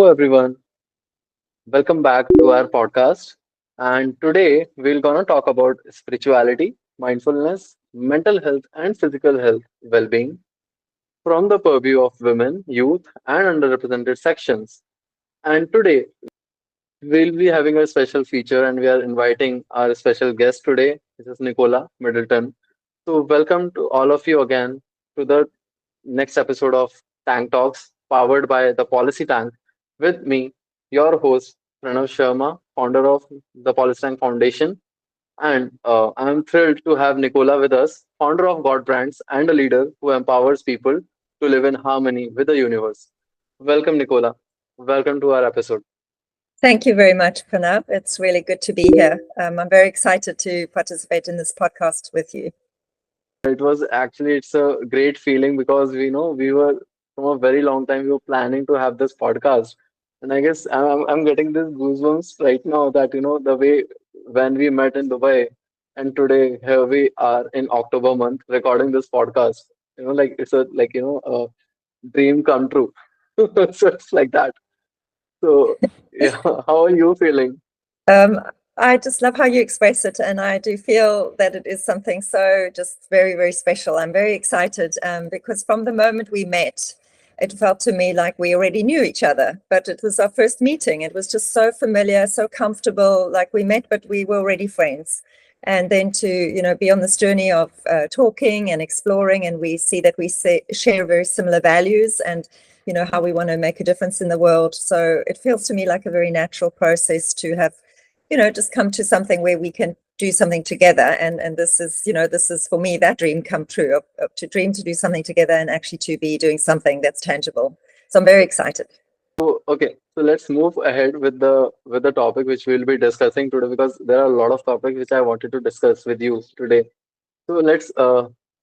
everyone, welcome back to our podcast. And today we're gonna talk about spirituality, mindfulness, mental health, and physical health well-being from the purview of women, youth, and underrepresented sections. And today we'll be having a special feature, and we are inviting our special guest today. This is Nicola Middleton. So, welcome to all of you again to the next episode of Tank Talks, powered by the Policy Tank. With me, your host, Pranav Sharma, founder of the Policy Tank Foundation. And I'm thrilled to have Nicola with us, founder of GODBRANDS and a leader who empowers people to live in harmony with the universe. Welcome, Nicola. Welcome to our episode. Thank you very much, Pranav. It's really good to be here. I'm very excited to participate in this podcast with you. It's a great feeling because we were from a very long time we were planning to have this podcast, and I guess I'm getting this goosebumps right now that the way when we met in Dubai, and today here we are in October month recording this podcast. Like it's a dream come true. So it's like that. So yeah, how are you feeling? Um, I just love how you express it, and I do feel that it is something so just very, very special. I'm very excited because from the moment we met, it felt to me like we already knew each other, but it was our first meeting. It was just so familiar, so comfortable, like we met, but we were already friends. And then to, be on this journey of talking and exploring, and we see that we share very similar values and, how we want to make a difference in the world. So it feels to me like a very natural process to have just come to something where we can do something together. And this is, this is for me, that dream come true of to dream to do something together and actually to be doing something that's tangible. So I'm very excited. Okay, so let's move ahead with the topic which we'll be discussing today because there are a lot of topics which I wanted to discuss with you today. So let's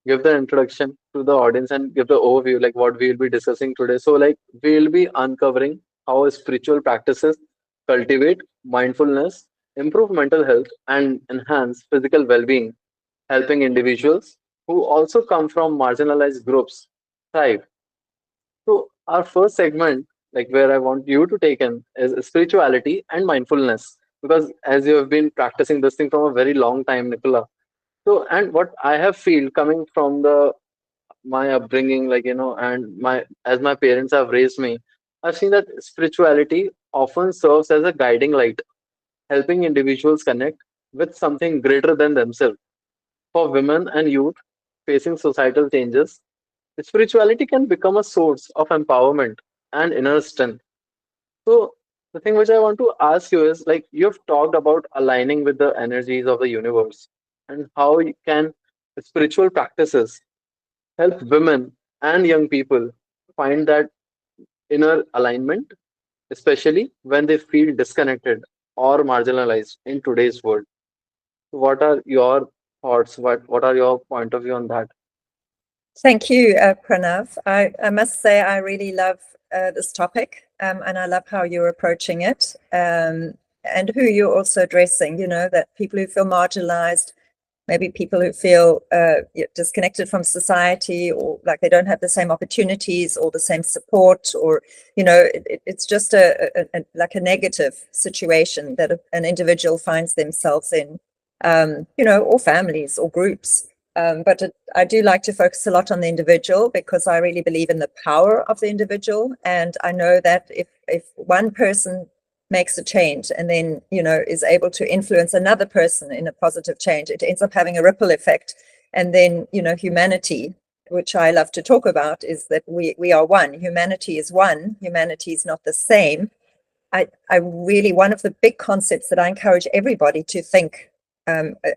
give the introduction to the audience and give the overview like what we'll be discussing today. So like we'll be uncovering how spiritual practices cultivate mindfulness, improve mental health, and enhance physical well-being, helping individuals who also come from marginalized groups thrive. So our first segment, like where I want you to take in, is spirituality and mindfulness. Because as you have been practicing this thing from a very long time, Nicola. So and what I have feel coming from the my upbringing, and my as my parents have raised me, I've seen that spirituality often serves as a guiding light, helping individuals connect with something greater than themselves. For women and youth facing societal changes, spirituality can become a source of empowerment and inner strength. So, the thing which I want to ask you is like you've talked about aligning with the energies of the universe and how can spiritual practices help women and young people find that inner alignment, especially when they feel disconnected or marginalized in today's world. What are your thoughts? What are your point of view on that? Thank you, Pranav. I must say I really love this topic, and I love how you're approaching it, and who you're also addressing, that people who feel marginalized, maybe people who feel disconnected from society, or like they don't have the same opportunities or the same support, or it's just like a negative situation that an individual finds themselves in, or families or groups. But I do like to focus a lot on the individual because I really believe in the power of the individual, and I know that if one person makes a change and then is able to influence another person in a positive change, it ends up having a ripple effect. And then humanity, which I love to talk about, is that we are one. Humanity is one. Humanity is not the same. I really, one of the big concepts that I encourage everybody to think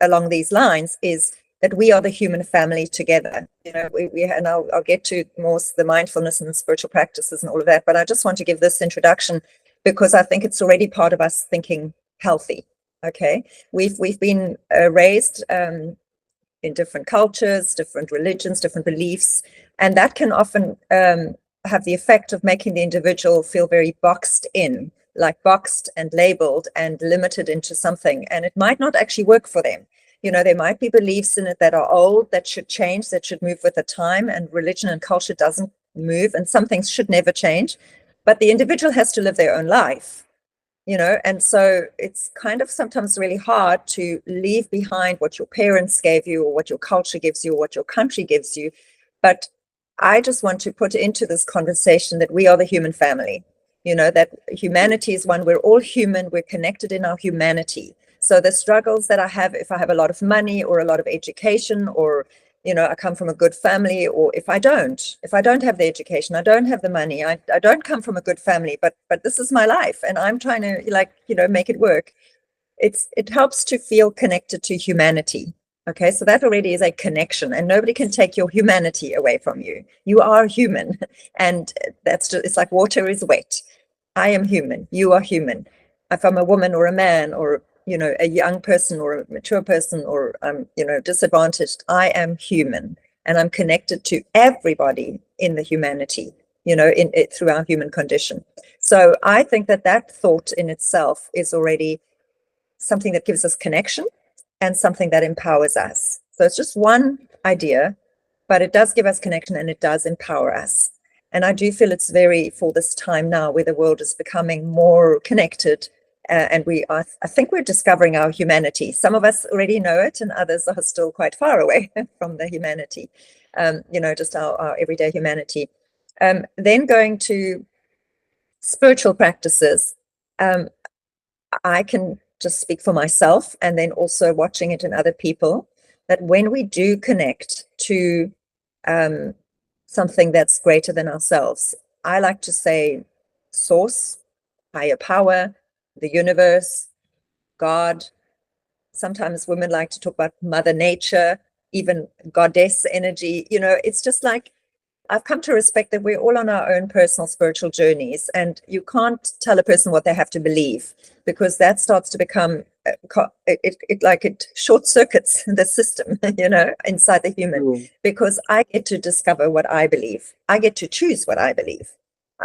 along these lines is that we are the human family together. And I'll get to more the mindfulness and the spiritual practices and all of that, but I just want to give this introduction because I think it's already part of us thinking healthy. Okay, we've been raised in different cultures, different religions, different beliefs, and that can often have the effect of making the individual feel very boxed in, like boxed and labeled and limited into something, and it might not actually work for them. There might be beliefs in it that are old, that should change, that should move with the time, and religion and culture doesn't move, and some things should never change. but the individual has to live their own life, and so it's kind of sometimes really hard to leave behind what your parents gave you or what your culture gives you or what your country gives you. But I just want to put into this conversation that we are the human family, that humanity is one. We're all human. We're connected in our humanity. So the struggles that I have, if I have a lot of money or a lot of education, or I come from a good family, or if I don't have the education, I don't have the money, I don't come from a good family, but this is my life and I'm trying to make it work. It helps to feel connected to humanity. Okay, so that already is a connection, and nobody can take your humanity away from you. You are human, and that's just, it's like water is wet. I am human. You are human. If I'm a woman or a man or a young person or a mature person or disadvantaged, I am human, and I'm connected to everybody in the humanity, in it through our human condition. So I think that thought in itself is already something that gives us connection and something that empowers us. So it's just one idea, but it does give us connection and it does empower us. And I do feel it's very, for this time now where the world is becoming more connected, and I think we're discovering our humanity. Some of us already know it and others are still quite far away from the humanity, just our everyday humanity. Then going to spiritual practices, I can just speak for myself and then also watching it in other people, that when we do connect to something that's greater than ourselves, I like to say source, higher power, the universe, God. Sometimes women like to talk about Mother Nature, even goddess energy. It's just like, I've come to respect that we're all on our own personal spiritual journeys, and you can't tell a person what they have to believe, because that starts to become it short circuits the system, inside the human. Because I get to discover what I believe. I get to choose what I believe.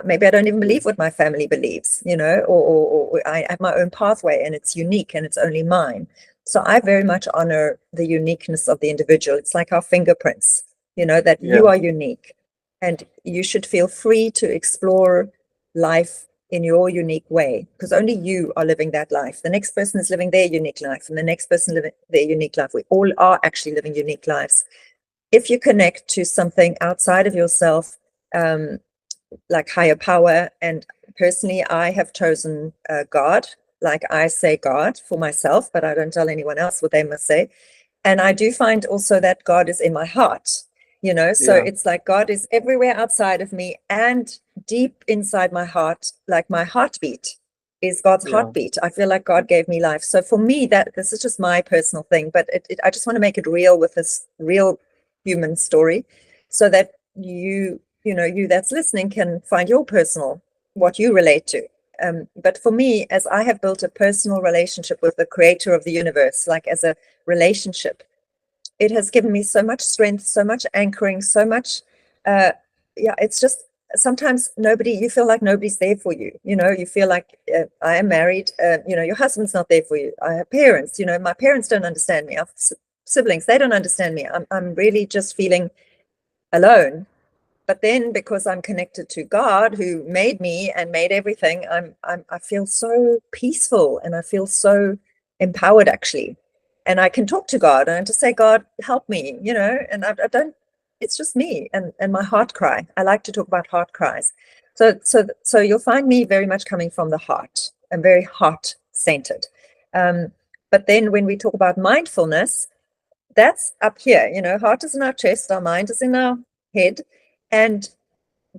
Maybe I don't even believe what my family believes, or I have my own pathway and it's unique and it's only mine. So I very much honor the uniqueness of the individual. It's like our fingerprints, that you are unique. And you should feel free to explore life in your unique way, because only you are living that life. The next person is living their unique life, and the next person living their unique life. We all are actually living unique lives. If you connect to something outside of yourself, like higher power, and personally, I have chosen God. Like I say God for myself, but I don't tell anyone else what they must say. And I do find also that God is in my heart. So it's like God is everywhere outside of me and deep inside my heart. Like my heartbeat is God's heartbeat. I feel like God gave me life. So for me, this is just my personal thing, but I just want to make it real with this real human story, so that you that's listening can find your personal, what you relate to. But for me, as I have built a personal relationship with the creator of the universe, like as a relationship, it has given me so much strength, so much anchoring, so much, it's just, sometimes you feel like nobody's there for you. You feel like, I am married, your husband's not there for you. I have parents, my parents don't understand me. I have siblings, they don't understand me. I'm really just feeling alone. But then, because I'm connected to God, who made me and made everything, I feel so peaceful and I feel so empowered, actually. And I can talk to God and just say, God, help me, and I don't, it's just me and my heart cry. I like to talk about heart cries. So you'll find me very much coming from the heart. I'm very heart centered. But then when we talk about mindfulness, that's up here, heart is in our chest, our mind is in our head. And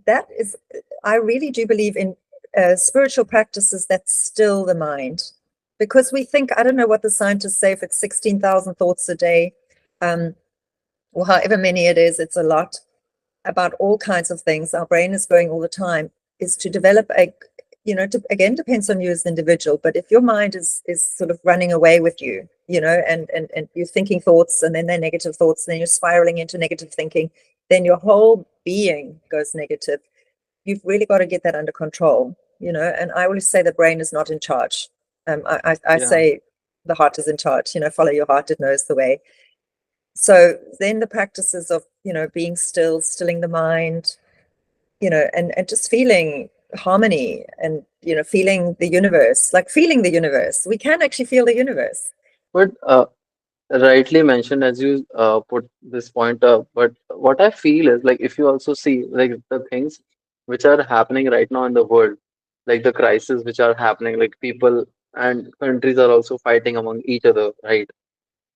that is, I really do believe in spiritual practices that still the mind. Because we think, I don't know what the scientists say, if it's 16,000 thoughts a day, or however many it is, it's a lot, about all kinds of things. Our brain is going all the time, is to develop again, depends on you as an individual, but if your mind is sort of running away with you, and you're thinking thoughts and then they're negative thoughts, and then you're spiraling into negative thinking, then your whole being goes negative. You've really got to get that under control, and I always say the brain is not in charge. I say the heart is in charge, follow your heart, it knows the way. So then the practices of, being still, stilling the mind, and just feeling harmony and, feeling the universe, like feeling the universe. We can actually feel the universe. But rightly mentioned as you put this point up. But what I feel is like if you also see like the things which are happening right now in the world, like the crises which are happening, like people and countries are also fighting among each other, right?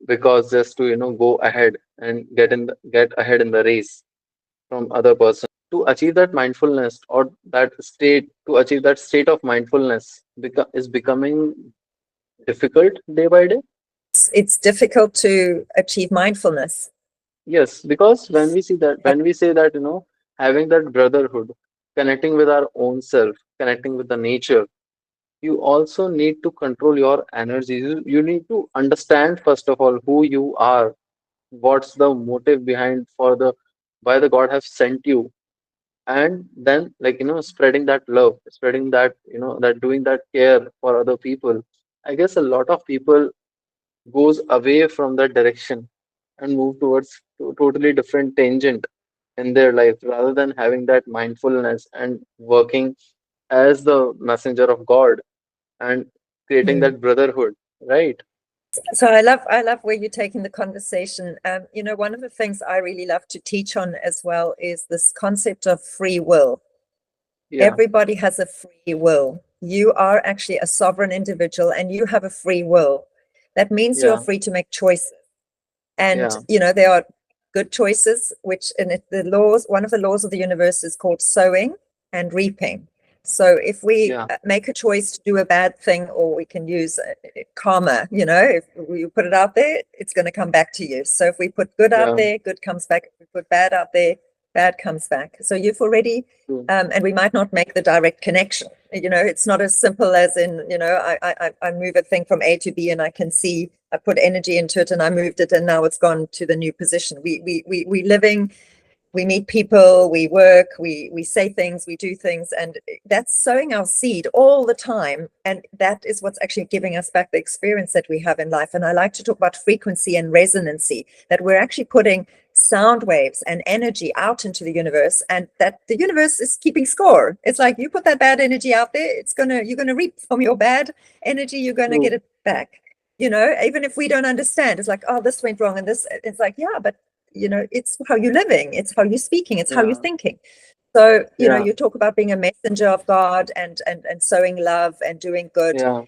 Because just to go ahead and get ahead in the race from other person to achieve that mindfulness or that state to achieve that state of mindfulness is becoming difficult day by day. It's difficult to achieve mindfulness. Yes, because when we say that, having that brotherhood, connecting with our own self, connecting with the nature, you also need to control your energy. You need to understand, first of all, who you are, what's the motive behind for the why the God have sent you, and then like spreading that love, spreading that that doing that care for other people. I guess a lot of people goes away from that direction and move towards totally different tangent in their life rather than having that mindfulness and working as the messenger of God and creating Mm. that brotherhood, right? So I love where you're taking the conversation. One of the things I really love to teach on as well is this concept of free will. Yeah, Everybody has a free will. You are actually a sovereign individual and you have a free will. That means you're yeah, free to make choices. And yeah, there are good choices, which in the laws, one of the laws of the universe is called sowing and reaping. So if we yeah, make a choice to do a bad thing, or we can use karma, if we put it out there, it's going to come back to you. So if we put good out yeah, there, good comes back. If we put bad out there, bad comes back. So you've already, true. and we might not make the direct connection. It's not as simple as in, I move a thing from A to B and I can see I put energy into it and I moved it and now it's gone to the new position. We living, we meet people, we work, we say things, we do things, and that's sowing our seed all the time. And that is what's actually giving us back the experience that we have in life. And I like to talk about frequency and resonancy, that we're actually putting sound waves and energy out into the universe, and that the universe is keeping score. It's like you put that bad energy out there, you're gonna reap from your bad energy, you're gonna get True. it back. Even if we don't understand, it's like, oh, this went wrong, and this, it's like, yeah, but it's how you're living, it's how you're speaking, it's how you're Yeah, thinking. So yeah, you talk about being a messenger of God and sowing love and doing good. yeah,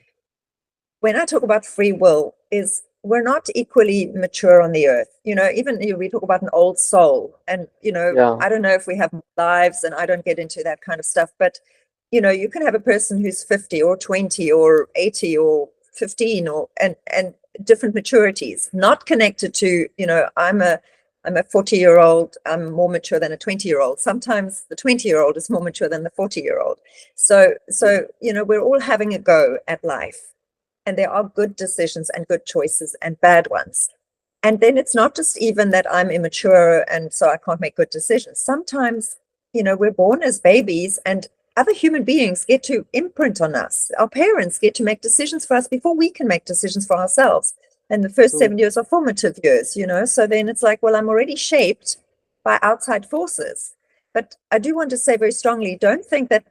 When I talk about free will, is we're not equally mature on the earth. Even we talk about an old soul, and yeah, I don't know if we have lives, and I don't get into that kind of stuff, but you can have a person who's 50 or 20 or 80 or 15 or and different maturities, not connected to, I'm a 40-year-old, I'm more mature than a 20-year-old. Sometimes the 20-year-old is more mature than the 40-year-old. So we're all having a go at life, and there are good decisions and good choices and bad ones. And then it's not just even that I'm immature and so I can't make good decisions. Sometimes, we're born as babies and other human beings get to imprint on us. Our parents get to make decisions for us before we can make decisions for ourselves. And the first true. 7 years are formative years, So then it's like, well, I'm already shaped by outside forces. But I do want to say very strongly, don't think that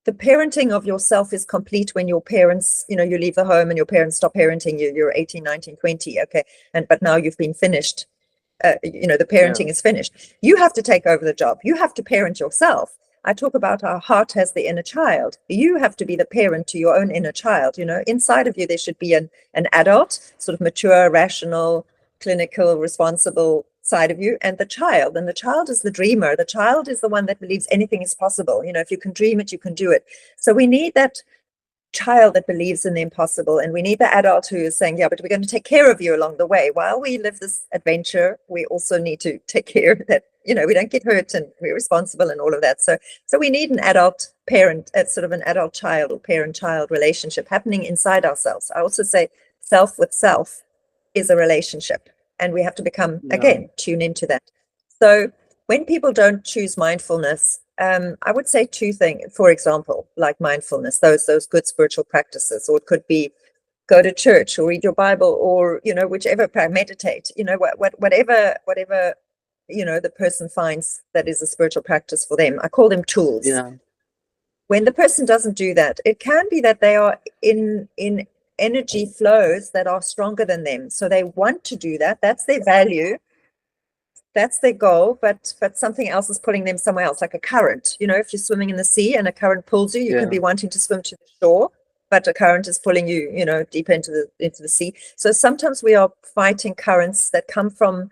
the parenting of yourself is complete when your parents, you leave the home and your parents stop parenting you. You're 18, 19, 20. Okay. But now you've been finished. The Yeah, parenting is finished. You have to take over the job. You have to parent yourself. I talk about our heart has the inner child. You have to be the parent to your own inner child. Inside of you, there should be an adult, sort of mature, rational, clinical, responsible side of you, and the child. And the child is the dreamer. The child is the one that believes anything is possible. If you can dream it, you can do it. So we need that child that believes in the impossible, and we need the adult who is saying, yeah, but we're going to take care of you along the way while we live this adventure. We also need to take care that we don't get hurt and we're responsible and all of that. So we need an adult parent, sort of an adult child or parent child relationship happening inside ourselves. I also say self with self is a relationship, and we have to become, yeah, again, tune into that. So when people don't choose mindfulness, I would say two things. For example, like mindfulness, those good spiritual practices, or it could be go to church or read your Bible, or whichever, meditate. Whatever the person finds that is a spiritual practice for them. I call them tools. yeah, when the person doesn't do that, it can be that they are in energy flows that are stronger than them. So they want to do that. That's their value. That's their goal, but something else is pulling them somewhere else, like a current. You know, if you're swimming in the sea and a current pulls you, you can Yeah. be wanting to swim to the shore, but a current is pulling you, you know, deeper into the sea. So sometimes we are fighting currents that come from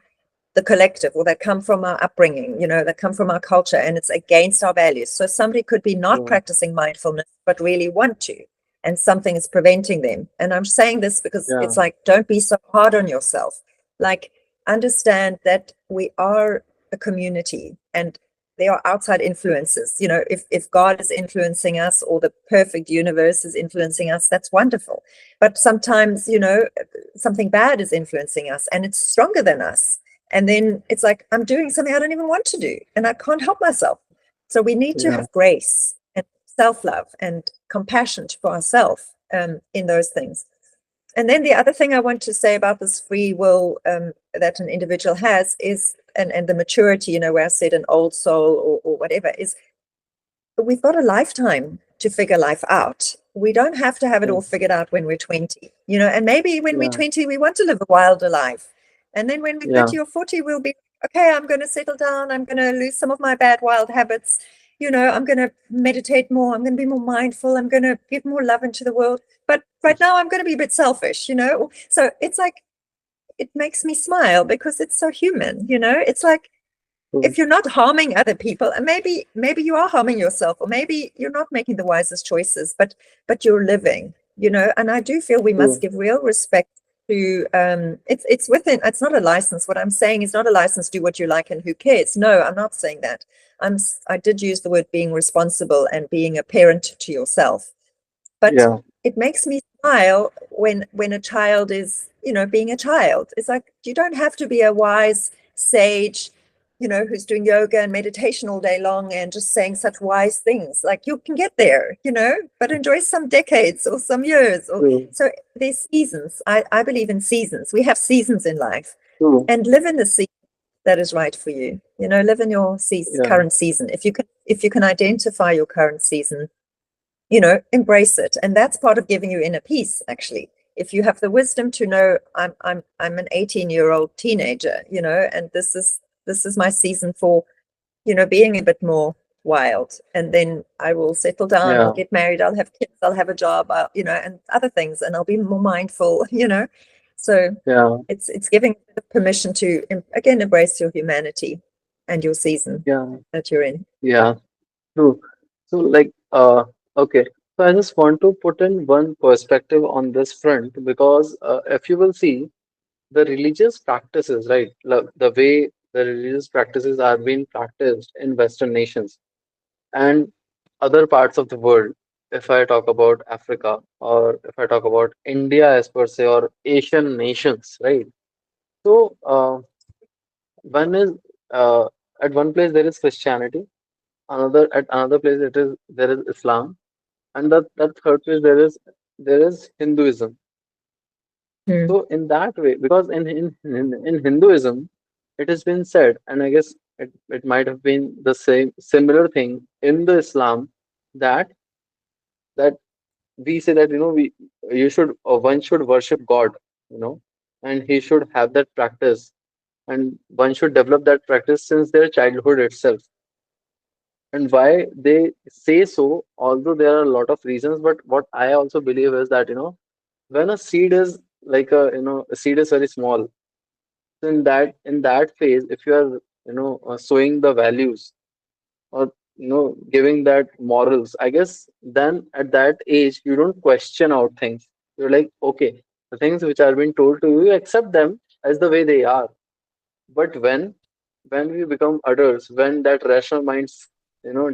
the collective or that come from our upbringing, you know, that come from our culture, and it's against our values. So somebody could be not Yeah. practicing mindfulness, but really want to, and something is preventing them. And I'm saying this because Yeah. it's like, don't be so hard on yourself. Like, understand that we are a community and there are outside influences. You know, if God is influencing us or the perfect universe is influencing us, that's wonderful. But sometimes, you know, something bad is influencing us and it's stronger than us, and then it's like, I'm doing something I don't even want to do and I can't help myself. So we need to Yeah. have grace and self-love and compassion for ourselves in those things. And then the other thing I want to say about this free will that an individual has is, and the maturity, you know, where I said an old soul or whatever, is we've got a lifetime to figure life out. We don't have to have it Yeah. all figured out when we're 20, you know, and maybe when we're Yeah. 20, we want to live a wilder life. And then when we're Yeah. 30 or 40, we'll be, okay, I'm going to settle down. I'm going to lose some of my bad, wild habits. You know, I'm going to meditate more. I'm going to be more mindful. I'm going to give more love into the world. But right now, I'm going to be a bit selfish, you know? So it's like, it makes me smile because it's so human, you know? It's like, True. if you're not harming other people, and maybe you are harming yourself, or maybe you're not making the wisest choices, but you're living, you know. And I do feel we must True. give real respect to it's within, it's not a license. What I'm saying is not a license, do what you like and who cares. No, I'm not saying that. I did use the word being responsible and being a parent to yourself, but Yeah. it makes me smile when a child is, you know, being a child. It's like, you don't have to be a wise sage, you know, who's doing yoga and meditation all day long and just saying such wise things. Like, you can get there, you know, but enjoy some decades or some years. Or True. so there's seasons. I believe in seasons. We have seasons in life, True. and live in the season that is right for you. You know, live in your Yeah. current season. If you can identify your current season, you know, embrace it. And that's part of giving you inner peace, actually. If you have the wisdom to know, I'm an 18-year-old teenager, you know, and this is my season for, you know, being a bit more wild. And then I will settle down, I'll Yeah. get married, I'll have kids, I'll have a job, you know, and other things, and I'll be more mindful, you know. So Yeah. it's giving permission to again embrace your humanity and your season Yeah. that you're in. Yeah. True. So, like, okay. So, I just want to put in one perspective on this front because if you will see the religious practices, right? The way the religious practices are being practiced in Western nations and other parts of the world. If I talk about Africa or if I talk about India as per se or Asian nations, right? So, one is uh, at one place there is Christianity, another at another place there is Islam, and that third place there is Hinduism. Mm. So in that way, because in Hinduism, it has been said, and I guess it might have been the same similar thing in the Islam that that we say that we you should one should worship God, you know, and he should have that practice, and one should develop that practice since their childhood itself. And why they say so, although there are a lot of reasons, but what I also believe is that when a seed is like a seed is very small. So in that phase, if you are sowing the values or giving that morals, I guess then at that age you don't question out things. You're like, okay, the things which are being told to you, you accept them as the way they are. But when we become adults, when that rational mind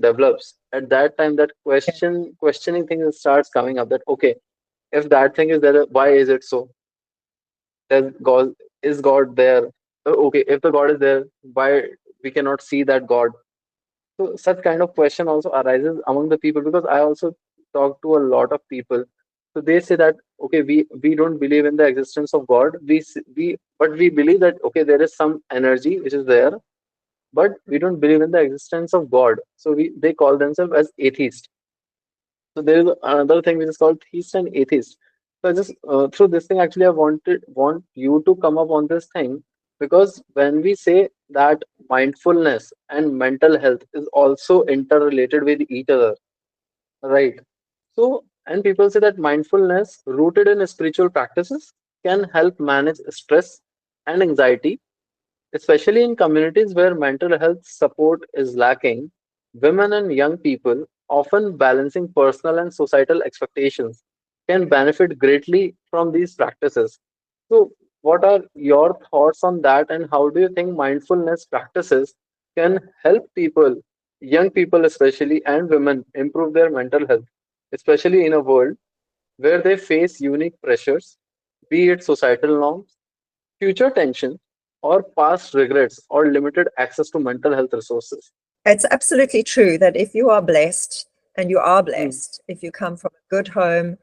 develops, at that time that questioning thing starts coming up. That okay, if that thing is there, why is it so? Does God is God there? Okay, if the God is there, why we cannot see that God? So such kind of question also arises among the people because I also talk to a lot of people. So they say that okay, we don't believe in the existence of God. But we believe that okay, there is some energy which is there, but we don't believe in the existence of God. So they call themselves as atheist. So there is another thing which is called theist and atheist. So I just through this thing actually I want you to come up on this thing, because when we say that mindfulness and mental health is also interrelated with each other, right? So and people say that mindfulness rooted in spiritual practices can help manage stress and anxiety, especially in communities where mental health support is lacking. Women and young people, often balancing personal and societal expectations, can benefit greatly from these practices. So, what are your thoughts on that, and how do you think mindfulness practices can help people, young people especially, and women improve their mental health, especially in a world where they face unique pressures, be it societal norms, future tension, or past regrets, or limited access to mental health resources? It's absolutely true that if you are blessed, and you are Mm, blessed, if you come from a good home,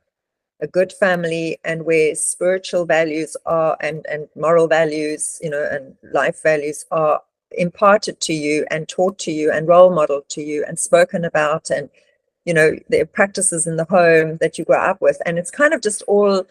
a good family, and where spiritual values are, and moral values, and life values are imparted to you and taught to you and role modeled to you and spoken about, and there are practices in the home that you grow up with, and it's kind of just all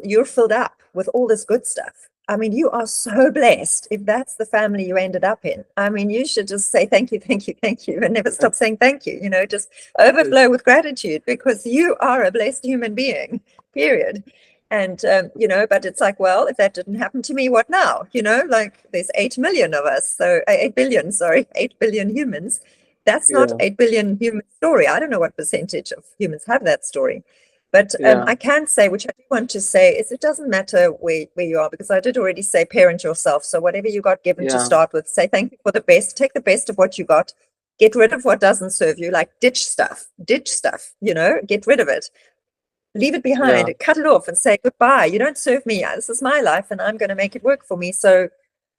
you're filled up with all this good stuff. I mean, you are so blessed if that's the family you ended up in. I mean, you should just say thank you, thank you, thank you, and never stop saying thank you. Just yes. overflow with gratitude, because you are a blessed human being, period. And, but it's like, well, if that didn't happen to me, what now? Like there's 8 million of us. So 8 billion, sorry, 8 billion humans. That's not Yeah. 8 billion human story. I don't know what percentage of humans have that story. But Yeah. I can say, which I do want to say, is it doesn't matter where you are, because I did already say parent yourself. So whatever you got given to Yeah. start with, say thank you for the best, take the best of what you got, get rid of what doesn't serve you, like ditch stuff, get rid of it, leave it behind, Yeah. cut it off and say goodbye. You don't serve me. This is my life and I'm going to make it work for me. So,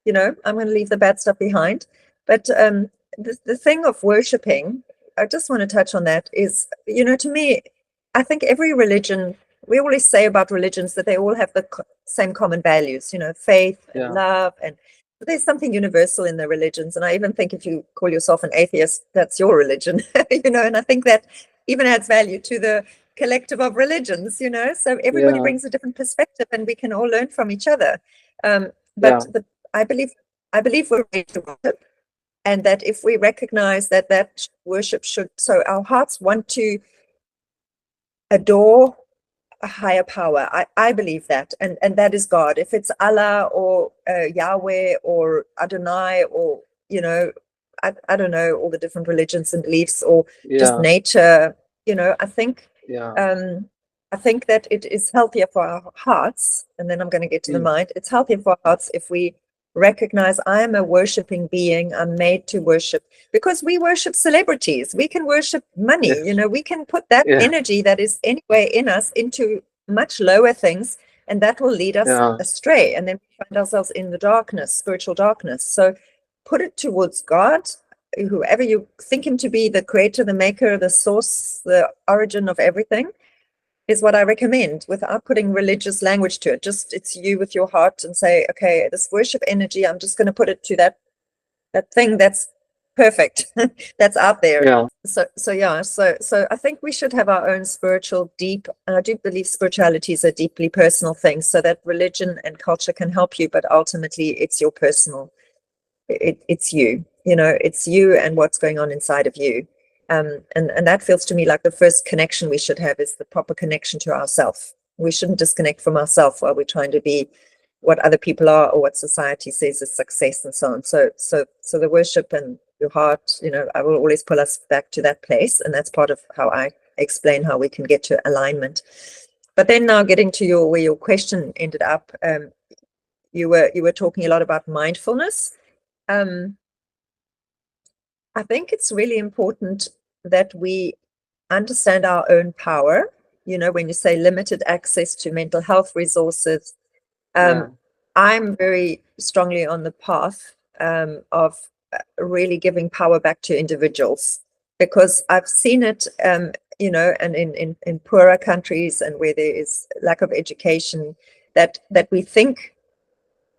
I'm going to leave the bad stuff behind. But the thing of worshipping, I just want to touch on that is, to me, I think every religion, we always say about religions that they all have the same common values, faith and Yeah. love. And but there's something universal in the religions. And I even think if you call yourself an atheist, that's your religion, and I think that even adds value to the collective of religions, so everybody Yeah. brings a different perspective and we can all learn from each other. Yeah. But I believe I believe we're made to worship, and that if we recognize that worship should, so our hearts want to adore a higher power. I believe that, and that is God. If it's Allah or Yahweh or Adonai or I don't know all the different religions and beliefs, or just Yeah. nature. Yeah. Um, I think that it is healthier for our hearts, and then I'm going to get to the Mm, mind. It's healthier for our hearts if we recognize I am a worshiping being. I'm made to worship, because we worship celebrities. We can worship money. yes. We can put that Yeah. energy that is anyway in us into much lower things, and that will lead us Yeah. astray. And then we find ourselves in the darkness, spiritual darkness. So put it towards God, whoever you think him to be, the creator, the maker, the source, the origin of everything, is what I recommend, without putting religious language to it. Just it's you with your heart, and say, okay, this worship energy, I'm just going to put it to that thing that's perfect, that's out there. Yeah. So yeah, so I think we should have our own spiritual deep, and I do believe spirituality is a deeply personal thing, so that religion and culture can help you, but ultimately it's your personal, it's you, it's you and what's going on inside of you. And that feels to me like the first connection we should have is the proper connection to ourselves. We shouldn't disconnect from ourselves while we're trying to be what other people are, or what society says is success, and so on. So the worship and your heart, I will always pull us back to that place, and that's part of how I explain how we can get to alignment. But then now getting to where your question ended up, you were talking a lot about mindfulness. um, I think it's really important that we understand our own power. When you say limited access to mental health resources, Yeah. um, I'm very strongly on the path of really giving power back to individuals, because I've seen it, and in poorer countries, and where there is lack of education, that we think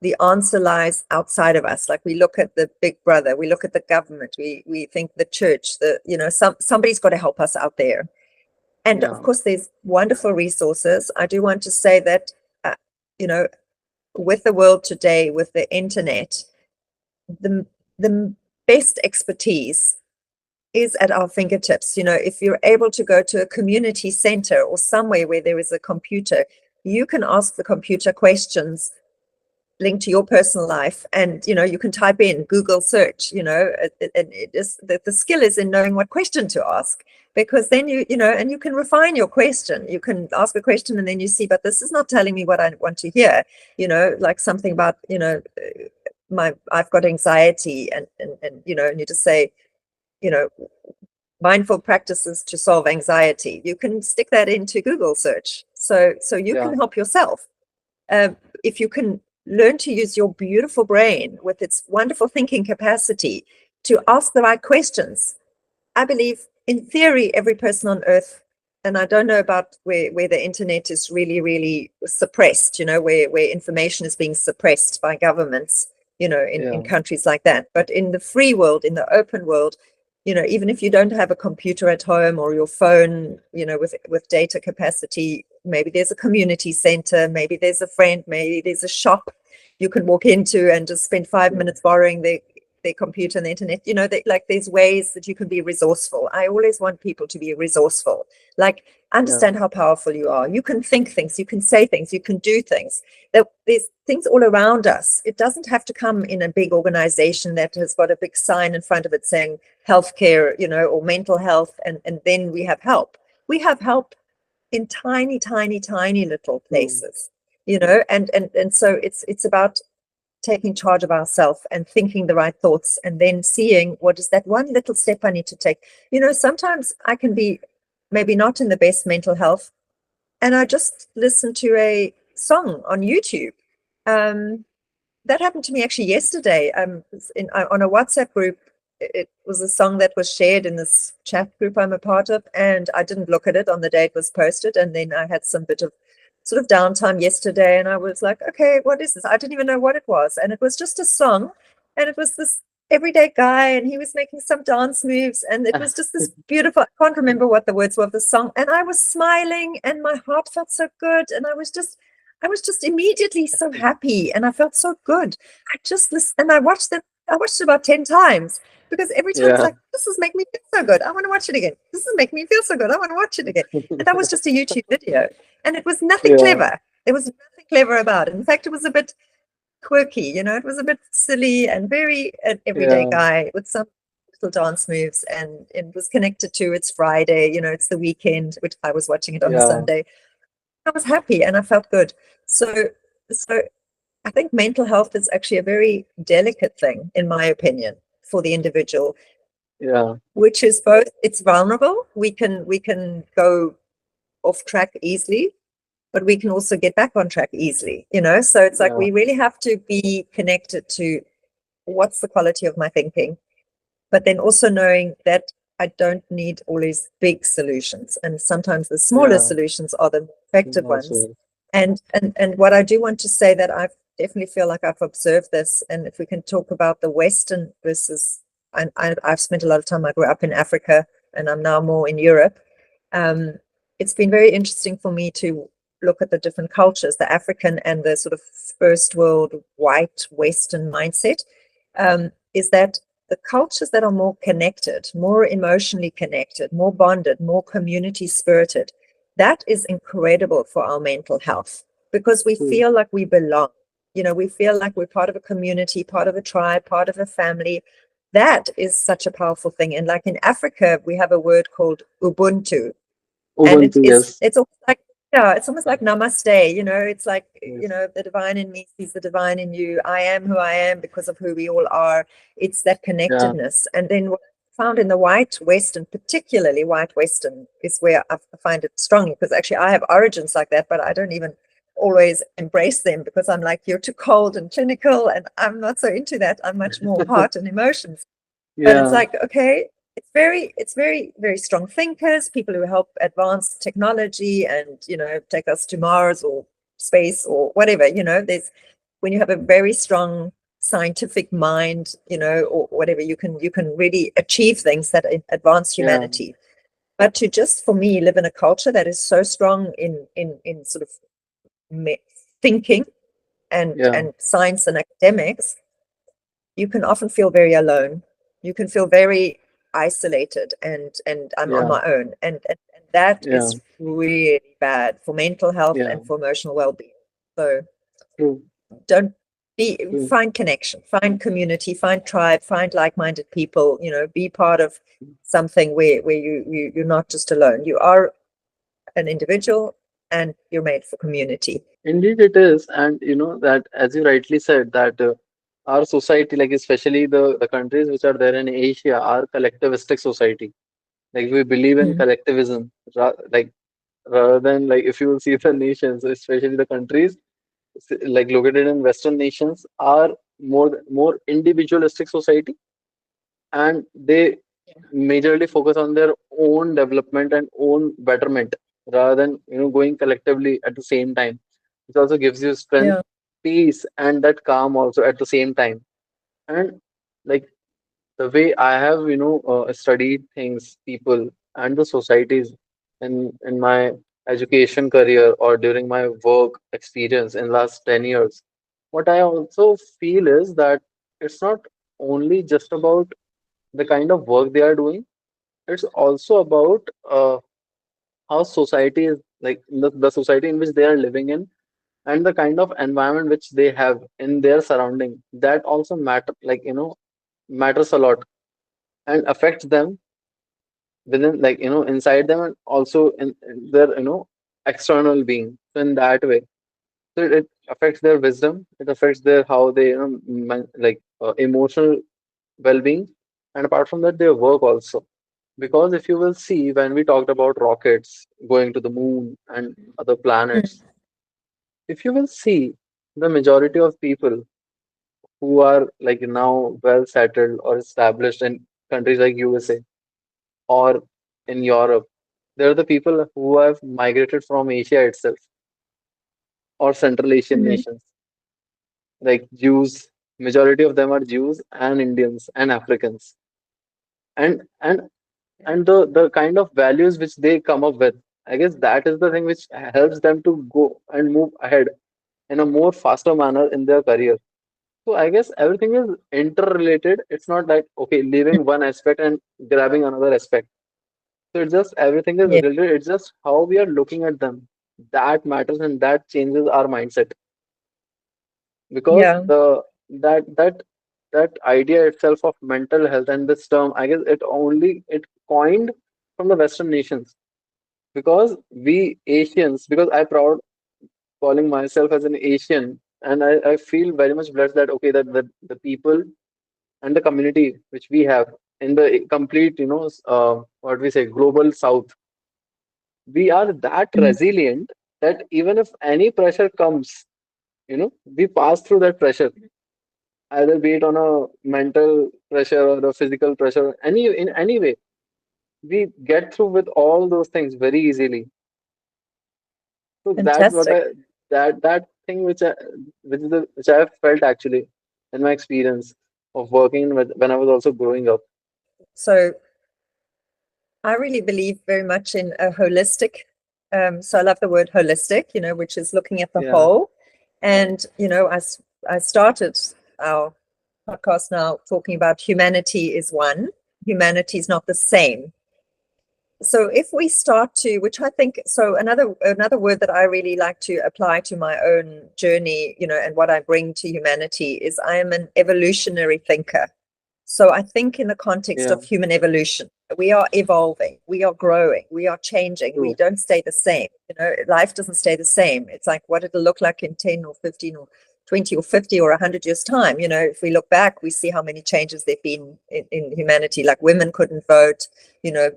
the answer lies outside of us. Like we look at the big brother, we look at the government, we think the church, somebody's got to help us out there. And of Yeah. course, there's wonderful resources. I do want to say that, you know, with the world today, with the internet, the best expertise is at our fingertips. You know, if you're able to go to a community center or somewhere where there is a computer, you can ask the computer questions linked to your personal life, and you can type in Google search. It is the skill is in knowing what question to ask, because then and you can refine your question. You can ask a question and then you see, but this is not telling me what I want to hear. Like something about I've got anxiety, and you just say, you know mindful practices to solve anxiety. You can stick that into Google search, so you Yeah. can help yourself. If you can learn to use your beautiful brain with its wonderful thinking capacity to ask the right questions, I believe, in theory, every person on earth, and I don't know about where the internet is really, really suppressed, where information is being suppressed by governments, in Yeah. countries like that. But in the free world, in the open world, even if you don't have a computer at home or your phone, with data capacity, maybe there's a community center, maybe there's a friend, maybe there's a shop you can walk into and just spend 5 minutes borrowing their computer and the internet. There's ways that you can be resourceful. I always want people to be resourceful. Like, Yeah. understand how powerful you are. You can think things, you can say things, you can do things. There's things all around us. It doesn't have to come in a big organization that has got a big sign in front of it saying healthcare, or mental health, and then we have help. We have help in tiny, tiny, tiny little True. places, and so it's about taking charge of ourselves and thinking the right thoughts, and then seeing what is that one little step I need to take. Sometimes I can be maybe not in the best mental health, and I just listen to a song on YouTube. That happened to me actually yesterday. On a WhatsApp group. It was a song that was shared in this chat group I'm a part of, and I didn't look at it on the day it was posted. And then I had some bit of sort of downtime yesterday, and I was like, okay, what is this? I didn't even know what it was. And it was just a song, and it was this everyday guy, and he was making some dance moves, and it was just this beautiful, I can't remember what the words were of the song, and I was smiling, and my heart felt so good, and I was just immediately so happy, and I felt so good. I just listened, and I watched it about 10 times, because every time it's Yeah. like, this is making me feel so good, I want to watch it again. This is making me feel so good, I want to watch it again. And that was just a YouTube video, and it was nothing Yeah. clever. There was nothing clever about it. In fact, it was a bit quirky, it was a bit silly and very an everyday Yeah. guy with some little dance moves, and it was connected to it's Friday, it's the weekend, which I was watching it on a Yeah. Sunday. I was happy and I felt good. So I think mental health is actually a very delicate thing, in my opinion, for the individual, Yeah. which is both, it's vulnerable. We can go off track easily, but we can also get back on track easily, So it's like Yeah. we really have to be connected to what's the quality of my thinking, but then also knowing that I don't need all these big solutions, and sometimes the smaller Yeah. solutions are the effective ones. Also. And what I do want to say, that I definitely feel like I've observed this, and if we can talk about the Western versus, I've spent a lot of time, I grew up in Africa, and I'm now more in Europe. Um, it's been very interesting for me to look at the different cultures, the African and the sort of first world white Western mindset. Is that the cultures that are more connected, more emotionally connected, more bonded, more community spirited, that is incredible for our mental health, because we True. feel like we belong. We feel like we're part of a community, part of a tribe, part of a family. That is such a powerful thing. And like in Africa, we have a word called Ubuntu, and Ubuntu. Yes. it's almost like, yeah, it's almost like namaste. It's like, Yes. the divine in me sees the divine in you. I am who I am because of who we all are. It's that Yeah. connectedness. And then what I found in the white Western, particularly white Western, is where I find it strongly, because actually I have origins like that, but I don't even always embrace them, because I'm like, you're too cold and clinical, and I'm not so into that. I'm much more heart and emotions. But it's Yeah. like, okay, it's very, very strong thinkers, people who help advance technology and, take us to Mars or space or whatever. There's, when you have a very strong scientific mind, or whatever, you can really achieve things that advance Yeah. humanity. But to just, for me, live in a culture that is so strong in sort of thinking Yeah, and science and academics, you can often feel very alone. You can feel very isolated and I'm on yeah, my own. And that yeah, is really bad for mental health yeah. and for emotional well-being. So True, don't true. find connection, find community, find tribe, find like-minded people, be part of something where you're not just alone. You are an individual and you're made for community. Indeed, it is, and that as you rightly said that our society, like especially the countries which are there in Asia, are collectivistic society. Like we believe in Mm. collectivism, like rather than like if you will see the nations, especially the countries like located in Western nations, are more individualistic society, and they majorly focus on their own development and own betterment rather than going collectively at the same time. It also gives you strength, Yeah. peace, and that calm also at the same time. And like the way I have studied things, people, and the societies in my education career or during my work experience in last 10 years, what I also feel is that it's not only just about the kind of work they are doing. It's also about how society is like the society in which they are living in, and the kind of environment which they have in their surrounding. That also matters a lot and affects them within, like inside them, and also in their external being. So in that way, so it affects their wisdom. It affects their how they emotional well-being, and apart from that, their work also. Because if you will see, when we talked about rockets going to the moon and other Mm. planets, if you will see, the majority of people who are like now well settled or established in countries like USA or in Europe, they're the people who have migrated from Asia itself or Central Asian Mm. nations, like Jews. Majority of them are Jews and Indians and Africans, and and and the kind of values which they come up with, I guess that is the thing which helps them to go and move ahead in a more faster manner in their career. So I guess everything is interrelated. It's not like okay, leaving one aspect and grabbing another aspect. So it's just everything is Yeah. related. It's just how we are looking at them that matters, and that changes our mindset. Because Yeah. that idea itself of mental health and this term, I guess it coined from the Western nations. Because we Asians, because I proud calling myself as an Asian, and I feel very much blessed that okay, that the people and the community which we have in the complete what we say global South, we are that Mm. resilient that even if any pressure comes, we pass through that pressure, either be it on a mental pressure or a physical pressure, in any way, we get through with all those things very easily. So that's what Fantastic. that thing which I have felt actually in my experience of working with when I was also growing up. So I really believe very much in a holistic. So I love the word holistic, which is looking at the Yeah, whole. And, I started our podcast now talking about humanity is one, humanity is not the same. So if we start to, which I think, so another word that I really like to apply to my own journey, and what I bring to humanity is I am an evolutionary thinker. So I think in the context yeah, of human evolution, we are evolving, we are growing, we are changing, we true. don't stay the same. Life doesn't stay the same. It's like what it'll look like in 10 or 15 or 20 or 50 or 100 years' time. If we look back, we see how many changes there've been in humanity, like women couldn't vote, you know,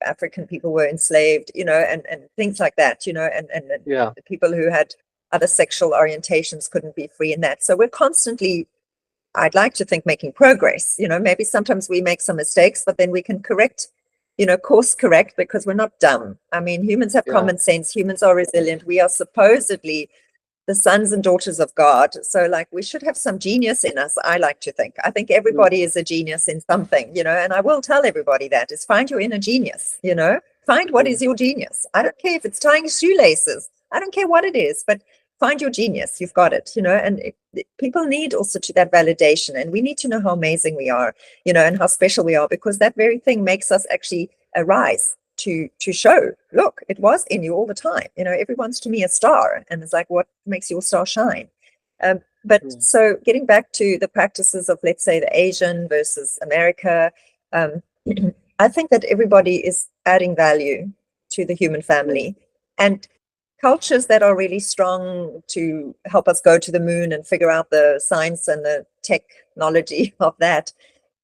African people were enslaved, and things like that, and Yeah, people who had other sexual orientations couldn't be free in that. So we're constantly, I'd like to think, making progress. Maybe sometimes we make some mistakes, but then we can correct, course correct, because we're not dumb. I mean, humans have yeah, common sense. Humans are resilient. We are supposedly the sons and daughters of God. So like we should have some genius in us, I like to think. I think everybody is a genius in something, you know, and I will tell everybody that is find your inner genius, you know, find what is your genius. I don't care if it's tying shoelaces. I don't care what it is, but find your genius. You've got it, you know, and people need also to that validation, and we need to know how amazing we are, you know, and how special we are, because that very thing makes us actually arise to show, look, it was in you all the time. You know, everyone's to me a star, and it's like, what makes your star shine? But so getting back to the practices of, let's say, the Asian versus America, I think that everybody is adding value to the human family, and cultures that are really strong to help us go to the moon and figure out the science and the technology of that,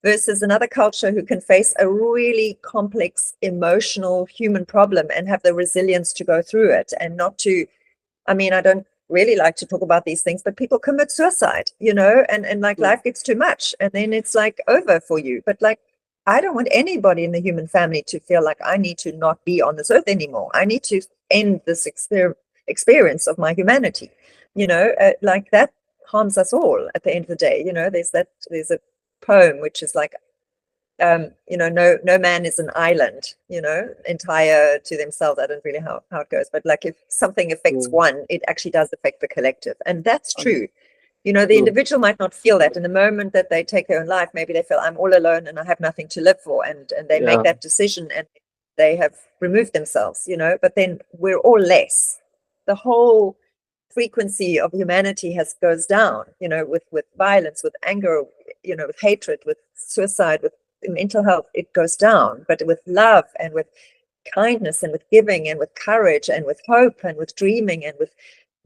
versus another culture who can face a really complex emotional human problem and have the resilience to go through it, and not to, I mean, I don't really like to talk about these things, but people commit suicide, you know, and like life gets too much and then it's like over for you. But like, I don't want anybody in the human family to feel like I need to not be on this earth anymore. I need to end this experience of my humanity, you know, like that harms us all at the end of the day. You know, there's a poem which is like, you know, no man is an island, you know, entire to themselves. I don't really know how it goes, but like if something affects one, it actually does affect the collective, and that's true. You know, the individual might not feel that in the moment that they take their own life. Maybe they feel I'm all alone and I have nothing to live for, and they make that decision and they have removed themselves, you know, but then we're all less. The whole frequency of humanity goes down, you know, with violence, with anger, you know, with hatred, with suicide, with mental health, it goes down. But with love and with kindness and with giving and with courage and with hope and with dreaming and with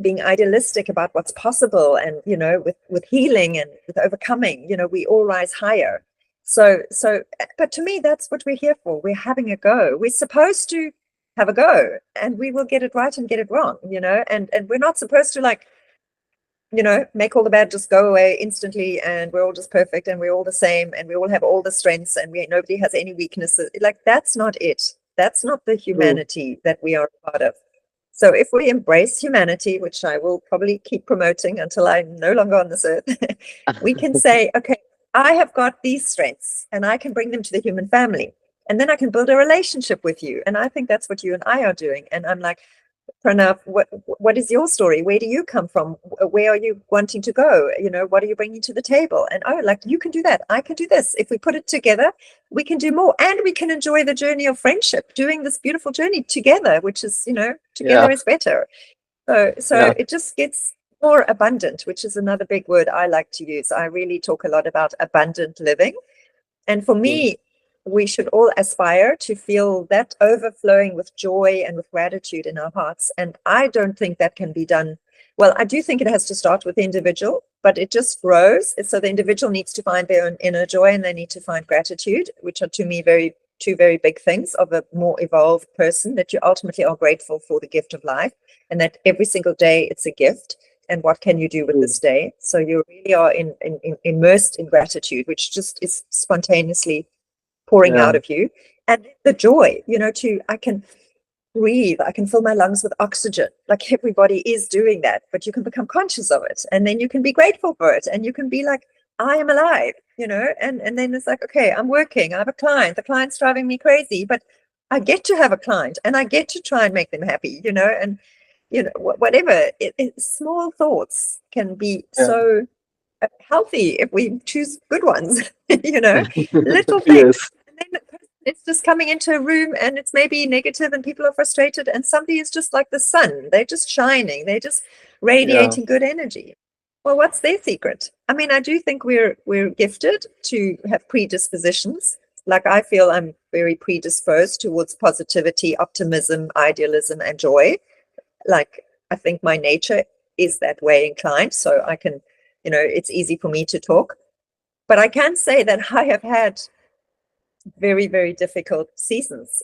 being idealistic about what's possible, and, you know, with healing and with overcoming, you know, we all rise higher. So, but to me, that's what we're here for. We're having a go. We're supposed to have a go, and we will get it right and get it wrong, you know, and we're not supposed to, like, you know, make all the bad just go away instantly and we're all just perfect and we're all the same and we all have all the strengths and nobody has any weaknesses. Like, that's not it. That's not the humanity that we are a part of. So if we embrace humanity, which I will probably keep promoting until I'm no longer on this earth, we can say, okay, I have got these strengths and I can bring them to the human family, and then I can build a relationship with you. And I think that's what you and I are doing. And I'm like, Pranav, what is your story? Where do you come from? Where are you wanting to go? You know, what are you bringing to the table? And oh, like, you can do that. I can do this. If we put it together, we can do more, and we can enjoy the journey of friendship, doing this beautiful journey together, which is, you know, together is better. So it just gets more abundant, which is another big word I like to use. I really talk a lot about abundant living. And for me, we should all aspire to feel that overflowing with joy and with gratitude in our hearts. And I don't think that can be done. Well, I do think it has to start with the individual, but it just grows. So the individual needs to find their own inner joy, and they need to find gratitude, which are to me two very big things of a more evolved person, that you ultimately are grateful for the gift of life, and that every single day it's a gift. And what can you do with this day? So you really are immersed in gratitude, which just is spontaneously pouring out of you. And the joy, you know, I can breathe, I can fill my lungs with oxygen. Like, everybody is doing that, but you can become conscious of it, and then you can be grateful for it, and you can be like, I am alive, you know, and then it's like, okay, I'm working, I have a client, the client's driving me crazy, but I get to have a client and I get to try and make them happy, you know, and, you know, whatever, small thoughts can be so healthy if we choose good ones, you know, little things. And then it's just coming into a room and it's maybe negative and people are frustrated, and somebody is just like the sun. They're just shining. They're just radiating good energy. Well, what's their secret? I mean, I do think we're gifted to have predispositions. Like, I feel I'm very predisposed towards positivity, optimism, idealism, and joy. Like, I think my nature is that way inclined. So I can, you know, it's easy for me to talk. But I can say that I have had very, very difficult seasons,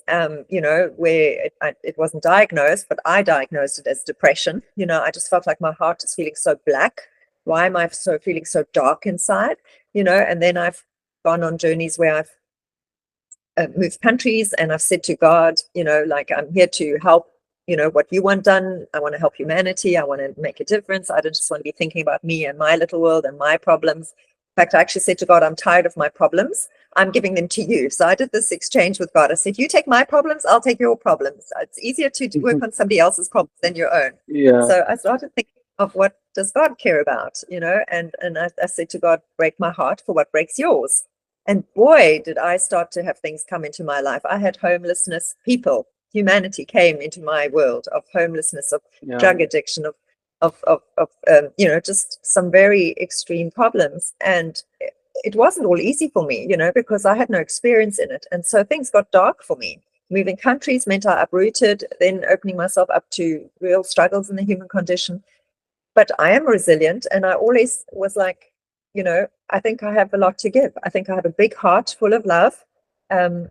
you know, where it wasn't diagnosed, but I diagnosed it as depression. You know, I just felt like my heart is feeling so black. Why am I feeling so dark inside? You know, and then I've gone on journeys where I've moved countries, and I've said to God, you know, like, I'm here to help what you want done. I want to help humanity. I want to make a difference. I don't just want to be thinking about me and my little world and my problems. In fact, I actually said to God, I'm tired of my problems. I'm giving them to you. So I did this exchange with God. I said, you take my problems, I'll take your problems. It's easier to work on somebody else's problems than your own. Yeah. So I started thinking of what does God care about, and I said to God, break my heart for what breaks yours. And boy, did I start to have things come into my life. I had homelessness, humanity came into my world of homelessness, of Yeah. drug addiction, just some very extreme problems. And it wasn't all easy for me, because I had no experience in it. And so things got dark for me. Moving countries meant I uprooted, then opening myself up to real struggles in the human condition. But I am resilient, and I always was like, I think I have a lot to give. I think I have a big heart full of love. I've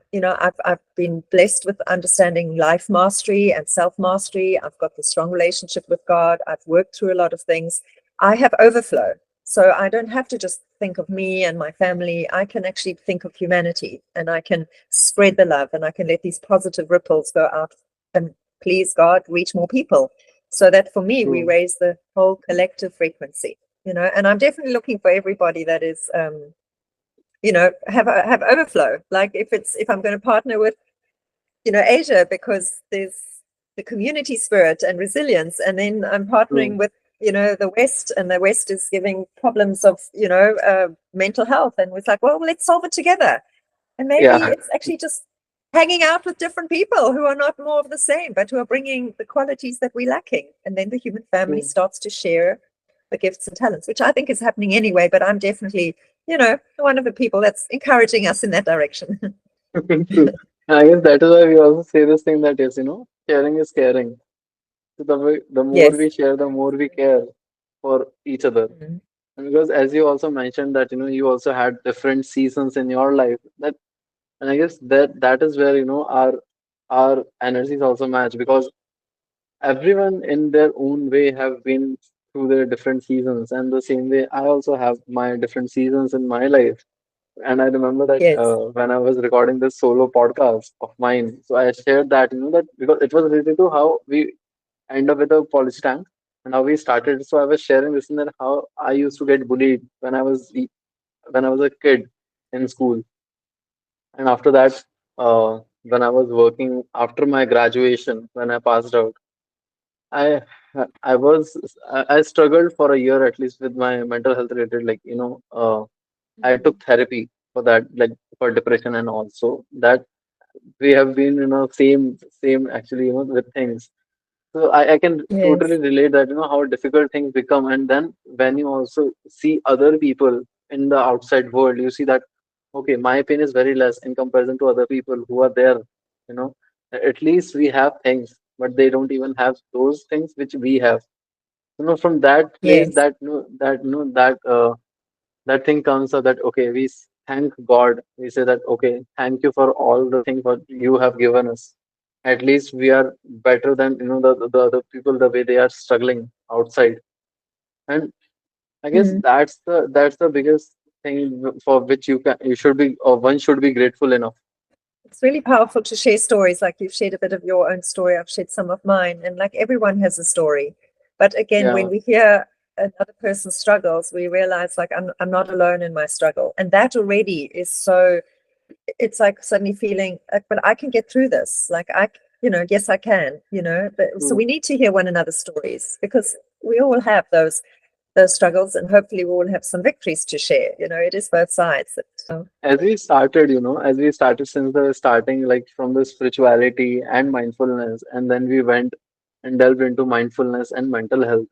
been blessed with understanding life mastery and self mastery. I've got the strong relationship with God. I've worked through a lot of things. I have overflow. So I don't have to just think of me and my family. I can actually think of humanity, and I can spread the love, and I can let these positive ripples go out and, please God, reach more people. So that for me, we True. raise the whole collective frequency, and I'm definitely looking for everybody that is, have overflow. Like if I'm going to partner with, Asia, because there's the community spirit and resilience, and then I'm partnering True. with, the West, and the West is giving problems of, mental health, and it's like, well, let's solve it together. And maybe Yeah. it's actually just hanging out with different people who are not more of the same, but who are bringing the qualities that we're lacking. And then the human family True. starts to share the gifts and talents, which I think is happening anyway. But I'm definitely, one of the people that's encouraging us in that direction. True. I guess that is why we also say this thing that is, sharing is caring. So the more Yes. we share, the more we care for each other. Mhm. And because as you also mentioned that, you also had different seasons in your life. And I guess that is where, our energies also match because everyone in their own way have been through their different seasons. And the same way I also have my different seasons in my life. And I remember that Yes. when I was recording this solo podcast of mine, so I shared that, that because it was related to how we end up with a policy tank and how we started. So I was sharing this and then how I used to get bullied when I was a kid in school. And after that, when I was working after my graduation, when I passed out, I I was I struggled for a year at least with my mental health related, like, I took therapy for that, like for depression and also that we have been, same actually, with things. So I can totally Yes. relate that, how difficult things become. And then when you also see other people in the outside world, you see that, okay, my pain is very less in comparison to other people who are there, you know. At least we have things, but they don't even have those things which we have. From that place, Yes. that thing comes up that, okay, thank God. We say that, okay, thank you for all the things what you have given us. At least we are better than, the other people, the way they are struggling outside. And I guess Mm. that's the biggest thing for which you should be, or one should be grateful enough. It's really powerful to share stories. Like you've shared a bit of your own story, I've shared some of mine, and like everyone has a story. But again, when Yeah, we hear another person's struggles, we realize like I'm not alone in my struggle, and that already is so. It's like suddenly feeling, like, but I can get through this. Like yes, I can. But, so true. we need to hear one another's stories because we all have those struggles, and hopefully we all have some victories to share. It is both sides. As we started since the starting, like from the spirituality and mindfulness, and then we went and delved into mindfulness and mental health.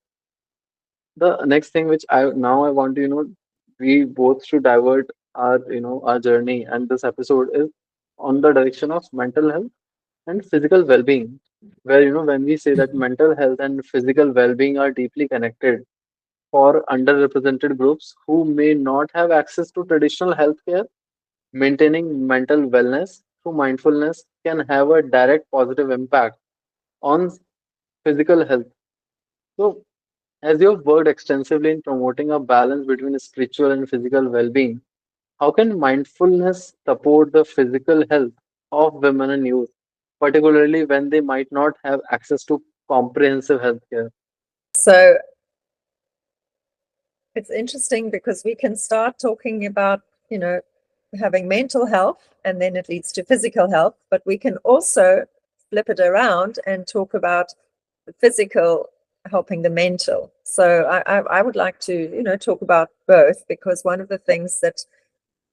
The next thing which I want to, we both should divert our journey, and this episode is on the direction of mental health and physical well-being, where, when we say that mental health and physical well-being are deeply connected for underrepresented groups who may not have access to traditional healthcare. Maintaining mental wellness through mindfulness can have a direct positive impact on physical health. So, as you've worked extensively in promoting a balance between spiritual and physical well being, how can mindfulness support the physical health of women and youth? particularly when they might not have access to comprehensive healthcare? So it's interesting because we can start talking about, having mental health and then it leads to physical health, but we can also flip it around and talk about the physical helping the mental. So I would like to, talk about both, because one of the things that,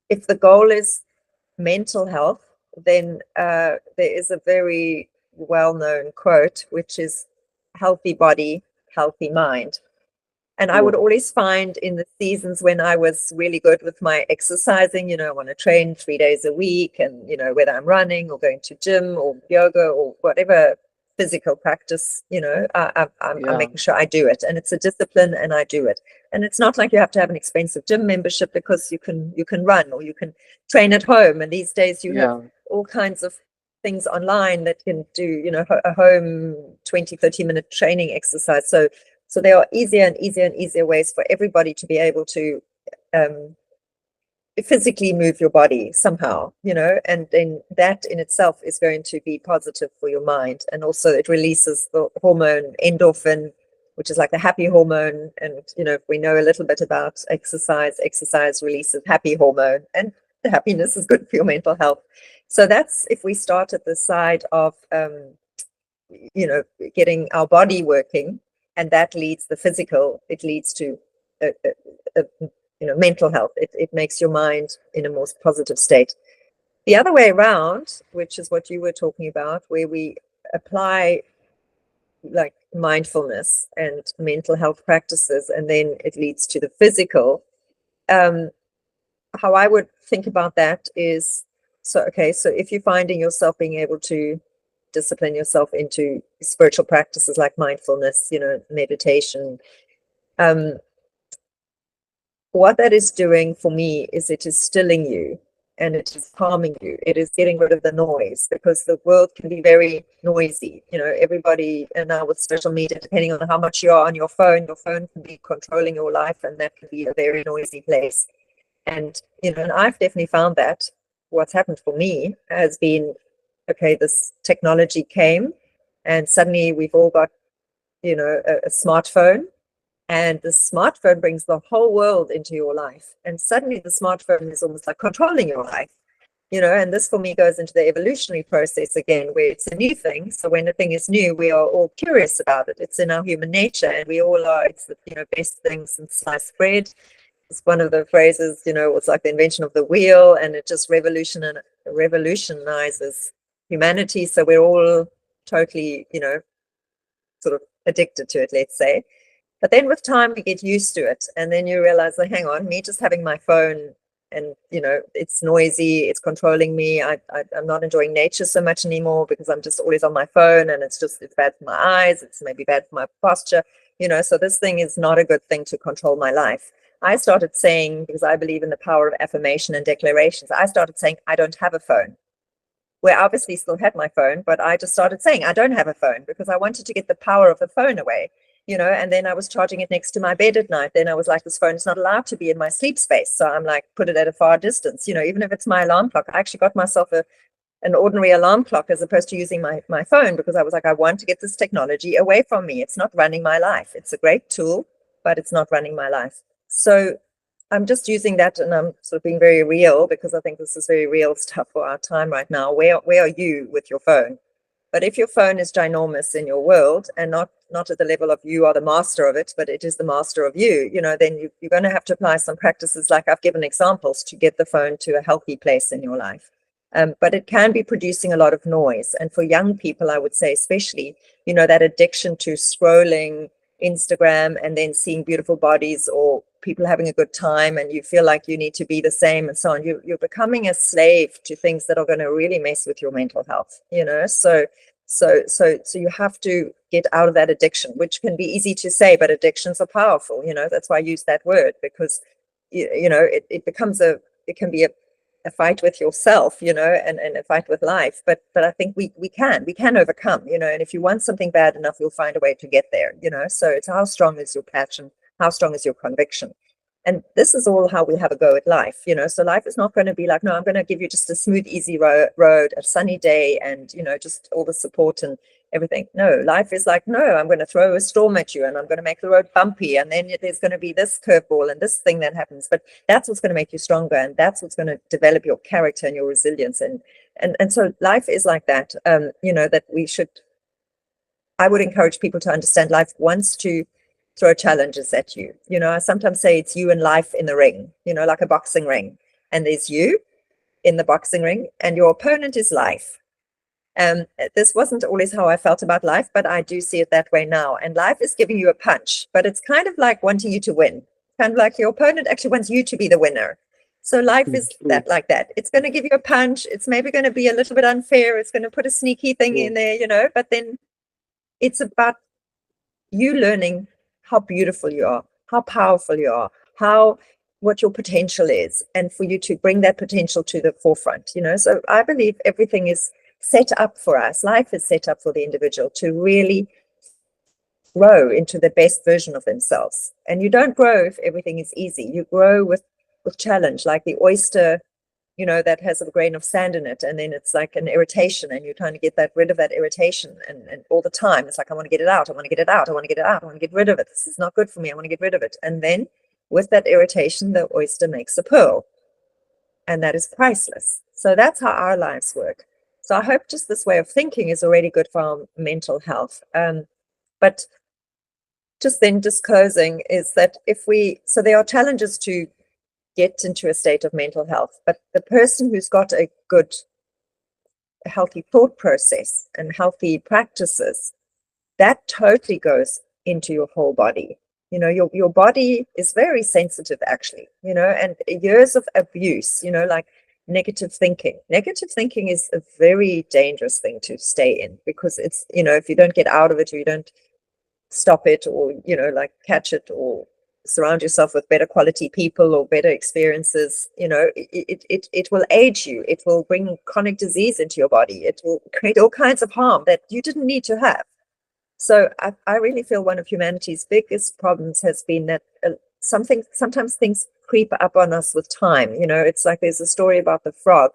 if the goal is mental health, then there is a very well-known quote, which is healthy body, healthy mind. And I would True. always find in the seasons when I was really good with my exercising, I want to train 3 days a week, and, whether I'm running or going to gym or yoga or whatever physical practice, I'm Yeah. making sure I do it. And it's a discipline and I do it. And it's not like you have to have an expensive gym membership, because you can run or you can train at home. And these days you have Yeah. all kinds of things online that can do, a home 20, 30-minute training exercise. So there are easier and easier and easier ways for everybody to be able to um, physically move your body somehow, and then that in itself is going to be positive for your mind. And also it releases the hormone endorphin, which is like the happy hormone. And, if we know a little bit about exercise releases happy hormone, and the happiness is good for your mental health. So that's, if we start at the side of, getting our body working, and that leads the physical, it leads to a, a, mental health. It makes your mind in a more positive state. The other way around, which is what you were talking about, where we apply like mindfulness and mental health practices, and then it leads to the physical. um, how I would think about that is, so if you're finding yourself being able to discipline yourself into spiritual practices like mindfulness, meditation, um, what that is doing for me is it is stilling you and it is calming you. It is getting rid of the noise, because the world can be very noisy. Everybody, and now with social media, depending on how much you are on your phone can be controlling your life, and that can be a very noisy place. And, and I've definitely found that what's happened for me has been, okay, this technology came and suddenly we've all got, a smartphone, and the smartphone brings the whole world into your life. And suddenly the smartphone is almost like controlling your life, and this for me goes into the evolutionary process again, where it's a new thing. So when a thing is new, we are all curious about it. It's in our human nature, and we all are. It's the, best thing since sliced bread. It's one of the phrases, it's like the invention of the wheel, and it just revolutionizes humanity. So we're all totally, sort of addicted to it, let's say. But then with time, we get used to it. And then you realize, like, hang on, me just having my phone, and, it's noisy, it's controlling me. I'm not enjoying nature so much anymore, because I'm just always on my phone, and it's bad for my eyes. It's maybe bad for my posture, so this thing is not a good thing to control my life. I started saying, because I believe in the power of affirmation and declarations, I started saying, I don't have a phone. Where I obviously still had my phone, but I just started saying, I don't have a phone, because I wanted to get the power of the phone away, and then I was charging it next to my bed at night. Then I was like, this phone is not allowed to be in my sleep space. So I'm like, put it at a far distance, even if it's my alarm clock. I actually got myself an ordinary alarm clock as opposed to using my phone, because I was like, I want to get this technology away from me. It's not running my life. It's a great tool, but it's not running my life. So I'm just using that, and I'm sort of being very real, because I think this is very real stuff for our time right now. Where are you with your phone? But if your phone is ginormous in your world, and not at the level of you are the master of it, but it is the master of you, then you're going to have to apply some practices, like I've given examples, to get the phone to a healthy place in your life. But it can be producing a lot of noise. And for young people, I would say especially, that addiction to scrolling Instagram and then seeing beautiful bodies or people having a good time, and you feel like you need to be the same and so on. You're becoming a slave to things that are going to really mess with your mental health, so you have to get out of that addiction, which can be easy to say, but addictions are powerful. That's why I use that word, because it becomes it can be a fight with yourself, and a fight with life. But I think we can overcome, and if you want something bad enough, you'll find a way to get there, so it's how strong is your passion, how strong is your conviction. And this is all how we have a go at life, you know. So life is not going to be like, no, I'm going to give you just a smooth, easy road, a sunny day, and, you know, just all the support and everything. No, life is like, no, I'm going to throw a storm at you, and I'm going to make the road bumpy, and then there's going to be this curveball and this thing that happens. But that's what's going to make you stronger, and that's what's going to develop your character and your resilience. And so life is like that. You know, that I would encourage people to understand life wants to throw challenges at you. You know, I sometimes say it's you and life in the ring, you know, like a boxing ring. And there's you in the boxing ring, and your opponent is life. This wasn't always how I felt about life, but I do see it that way now. And life is giving you a punch, but it's kind of like wanting you to win. Kind of like your opponent actually wants you to be the winner. So life is True. like that. It's going to give you a punch. It's maybe going to be a little bit unfair. It's going to put a sneaky thing True. in there, you know, but then it's about you learning how beautiful you are, how powerful you are, what your potential is, and for you to bring that potential to the forefront, you know. So I believe everything is set up for us. Life is set up for the individual to really grow into the best version of themselves. And you don't grow if everything is easy. You grow with challenge, like the oyster, you know, that has a grain of sand in it, and then it's like an irritation, and you're trying to get rid of that irritation, and all the time it's like, I want to get it out, I want to get it out, I want to get it out, I want to get rid of it, this is not good for me, I want to get rid of it. And then with that irritation, the oyster makes a pearl, and that is priceless. So that's how our lives work. So I hope just this way of thinking is already good for our mental health. But just then disclosing is that so there are challenges to get into a state of mental health, but the person who's got a good, healthy thought process and healthy practices, that totally goes into your whole body. You know, your body is very sensitive, actually, you know, and years of abuse, you know, like negative thinking. Negative thinking is a very dangerous thing to stay in, because it's, you know, if you don't get out of it, or you don't stop it, or, you know, like catch it, or surround yourself with better quality people or better experiences, you know, it will age you. It will bring chronic disease into your body. It will create all kinds of harm that you didn't need to have. So I really feel one of humanity's biggest problems has been that sometimes things creep up on us with time. You know, it's like there's a story about the frog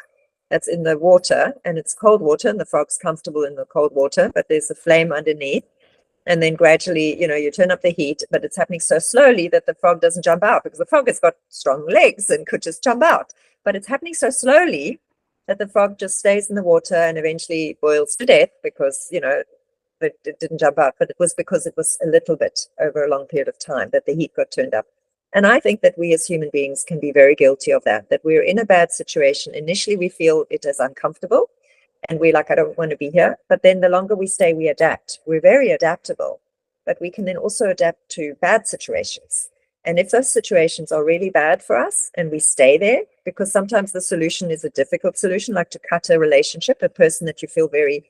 that's in the water, and it's cold water, and the frog's comfortable in the cold water, but there's a flame underneath. And then gradually, you know, you turn up the heat, but it's happening so slowly that the frog doesn't jump out, because the frog has got strong legs and could just jump out. But it's happening so slowly that the frog just stays in the water and eventually boils to death, because, you know, it didn't jump out, but it was because it was a little bit over a long period of time that the heat got turned up. And I think that we as human beings can be very guilty of that we're in a bad situation. Initially, we feel it is uncomfortable, and we're like, I don't want to be here. But then the longer we stay, we adapt. We're very adaptable, but we can then also adapt to bad situations. And if those situations are really bad for us and we stay there, because sometimes the solution is a difficult solution, like to cut a relationship, a person that you feel very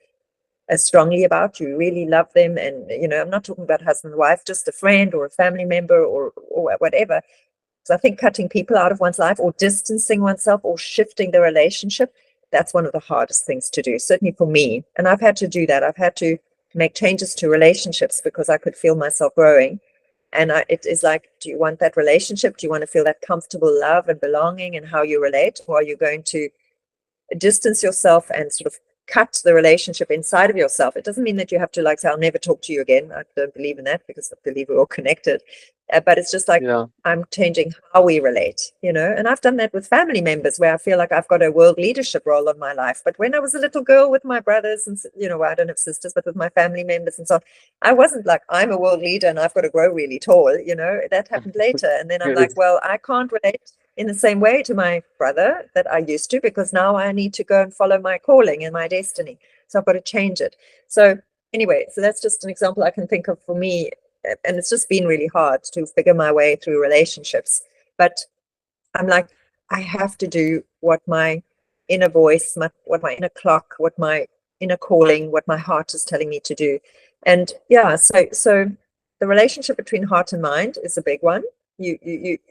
strongly about, you really love them. And, you know, I'm not talking about husband and wife, just a friend or a family member or whatever. So I think cutting people out of one's life, or distancing oneself, or shifting the relationship, that's one of the hardest things to do, certainly for me. And I've had to do that. I've had to make changes to relationships because I could feel myself growing. And it is like, do you want that relationship? Do you want to feel that comfortable love and belonging and how you relate? Or are you going to distance yourself and sort of cut the relationship inside of yourself? It doesn't mean that you have to like say, I'll never talk to you again. I don't believe in that, because I believe we're all connected. But it's just like, Yeah. I'm changing how we relate, you know. And I've done that with family members, where I feel like I've got a world leadership role in my life. But when I was a little girl with my brothers and, you know, I don't have sisters, but with my family members and so on, I wasn't like, I'm a world leader and I've got to grow really tall, you know. That happened later. And then I'm like, Yes. well, I can't relate in the same way to my brother that I used to, because now I need to go and follow my calling and my destiny. So I've got to change it. So anyway, so that's just an example I can think of for me. And it's just been really hard to figure my way through relationships. But I'm like, I have to do what my inner voice, what my inner clock, what my inner calling, what my heart is telling me to do. And yeah, so the relationship between heart and mind is a big one. You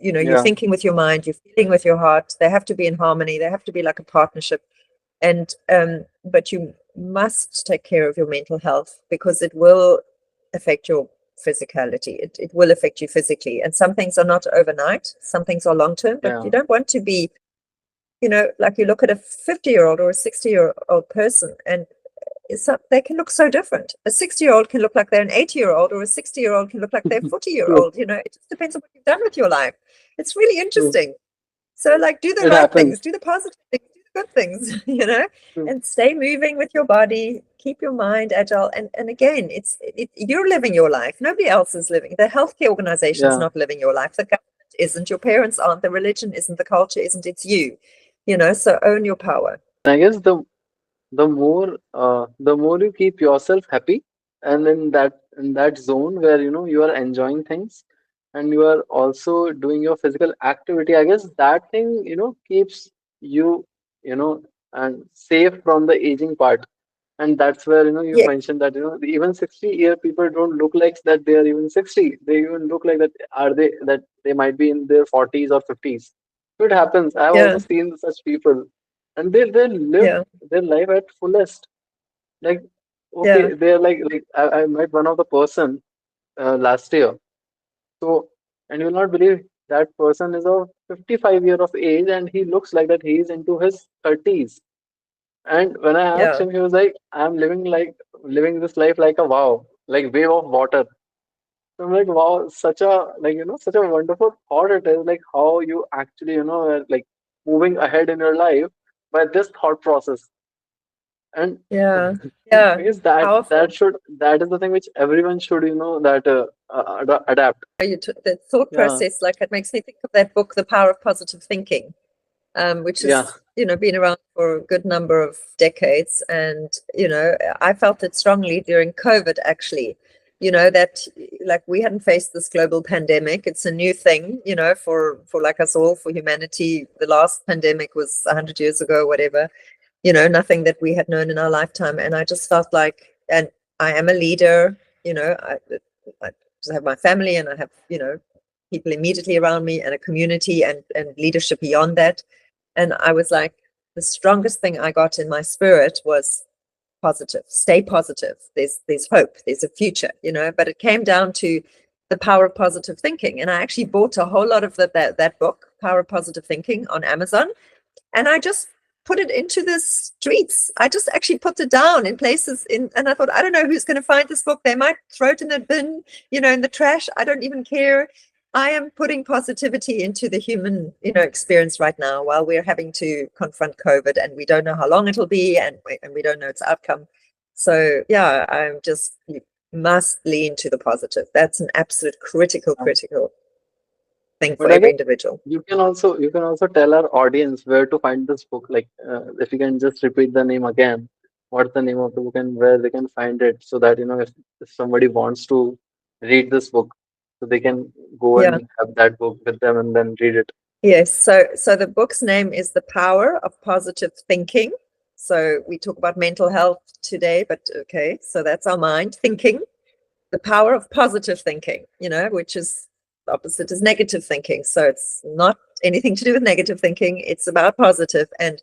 know, you're Yeah. thinking with your mind, you're feeling with your heart. They have to be in harmony. They have to be like a partnership. And but you must take care of your mental health, because it will affect your physicality. It will affect you physically. And some things are not overnight. Some things are long term, but Yeah. you don't want to be, like you look at a 50-year-old or a 60-year-old person, and they can look so different. A 60-year-old can look like they're an 80-year-old, or a 60-year-old can look like they're a True. 40-year-old. It just depends on what you've done with your life. It's really True. interesting. So, like, do the It right things, happens. do the positive things, do the good things, True. and stay moving with your body, keep your mind agile. And again, you're living your life. Nobody else is living. The healthcare organization is Yeah. not living your life. The government isn't. Your parents aren't. The religion isn't. The culture isn't. It's you. So own your power. I guess the more you keep yourself happy, and in that zone where you are enjoying things, and you are also doing your physical activity, I guess that thing keeps you you know and safe from the aging part. And that's where you Yeah, mentioned that even 60-year people don't look like that they are even 60. They even look like that they might be in their 40s or 50s. So it happens. I have also yeah, seen such people, and they live yeah, their life at fullest. Like, yeah, okay, they're like I met one of the person last year. So, and you'll not believe that person is of 55 year of age, and he looks like that he is into his 30s. And when I asked yeah, him, he was like, "I'm living this life like a wow, like wave of water." So I'm like, wow, such a wonderful thought it is, like how you actually, are like moving ahead in your life by this thought process. And yeah, yeah. I guess that Powerful. that is the thing which everyone should, that adapt. The thought Yeah, process, like, it makes me think of that book, The Power of Positive Thinking, which yeah, has been around for a good number of decades. And I felt it strongly during COVID, actually. That, like, we hadn't faced this global pandemic. It's a new thing, for like us all, for humanity. The last pandemic was 100 years ago, whatever. Nothing that we had known in our lifetime. And I just felt like, and I am a leader. I just have my family, and I have people immediately around me, and a community, and leadership beyond that. And I was like, the strongest thing I got in my spirit was positive. Stay positive. There's hope. There's a future. But it came down to the power of positive thinking. And I actually bought a whole lot of that book, Power of Positive Thinking, on Amazon, and I just put it into the streets. I just actually put it down in places and I thought, I don't know who's going to find this book. They might throw it in a bin, in the trash. I don't even care. I am putting positivity into the human, experience right now, while we're having to confront COVID, and we don't know how long it'll be, and we don't know its outcome. So yeah, you must lean to the positive. That's an absolute critical thing for but I every guess individual. you can also tell our audience where to find this book. Like, if you can just repeat the name again, what's the name of the book and where they can find it, so that if somebody wants to read this book, so they can go Yeah. and have that book with them and then read it. Yes, so the book's name is The Power of Positive Thinking. So we talk about mental health today, but okay, so that's our mind thinking. The power of positive thinking, which is opposite is negative thinking. So it's not anything to do with negative thinking. It's about positive. And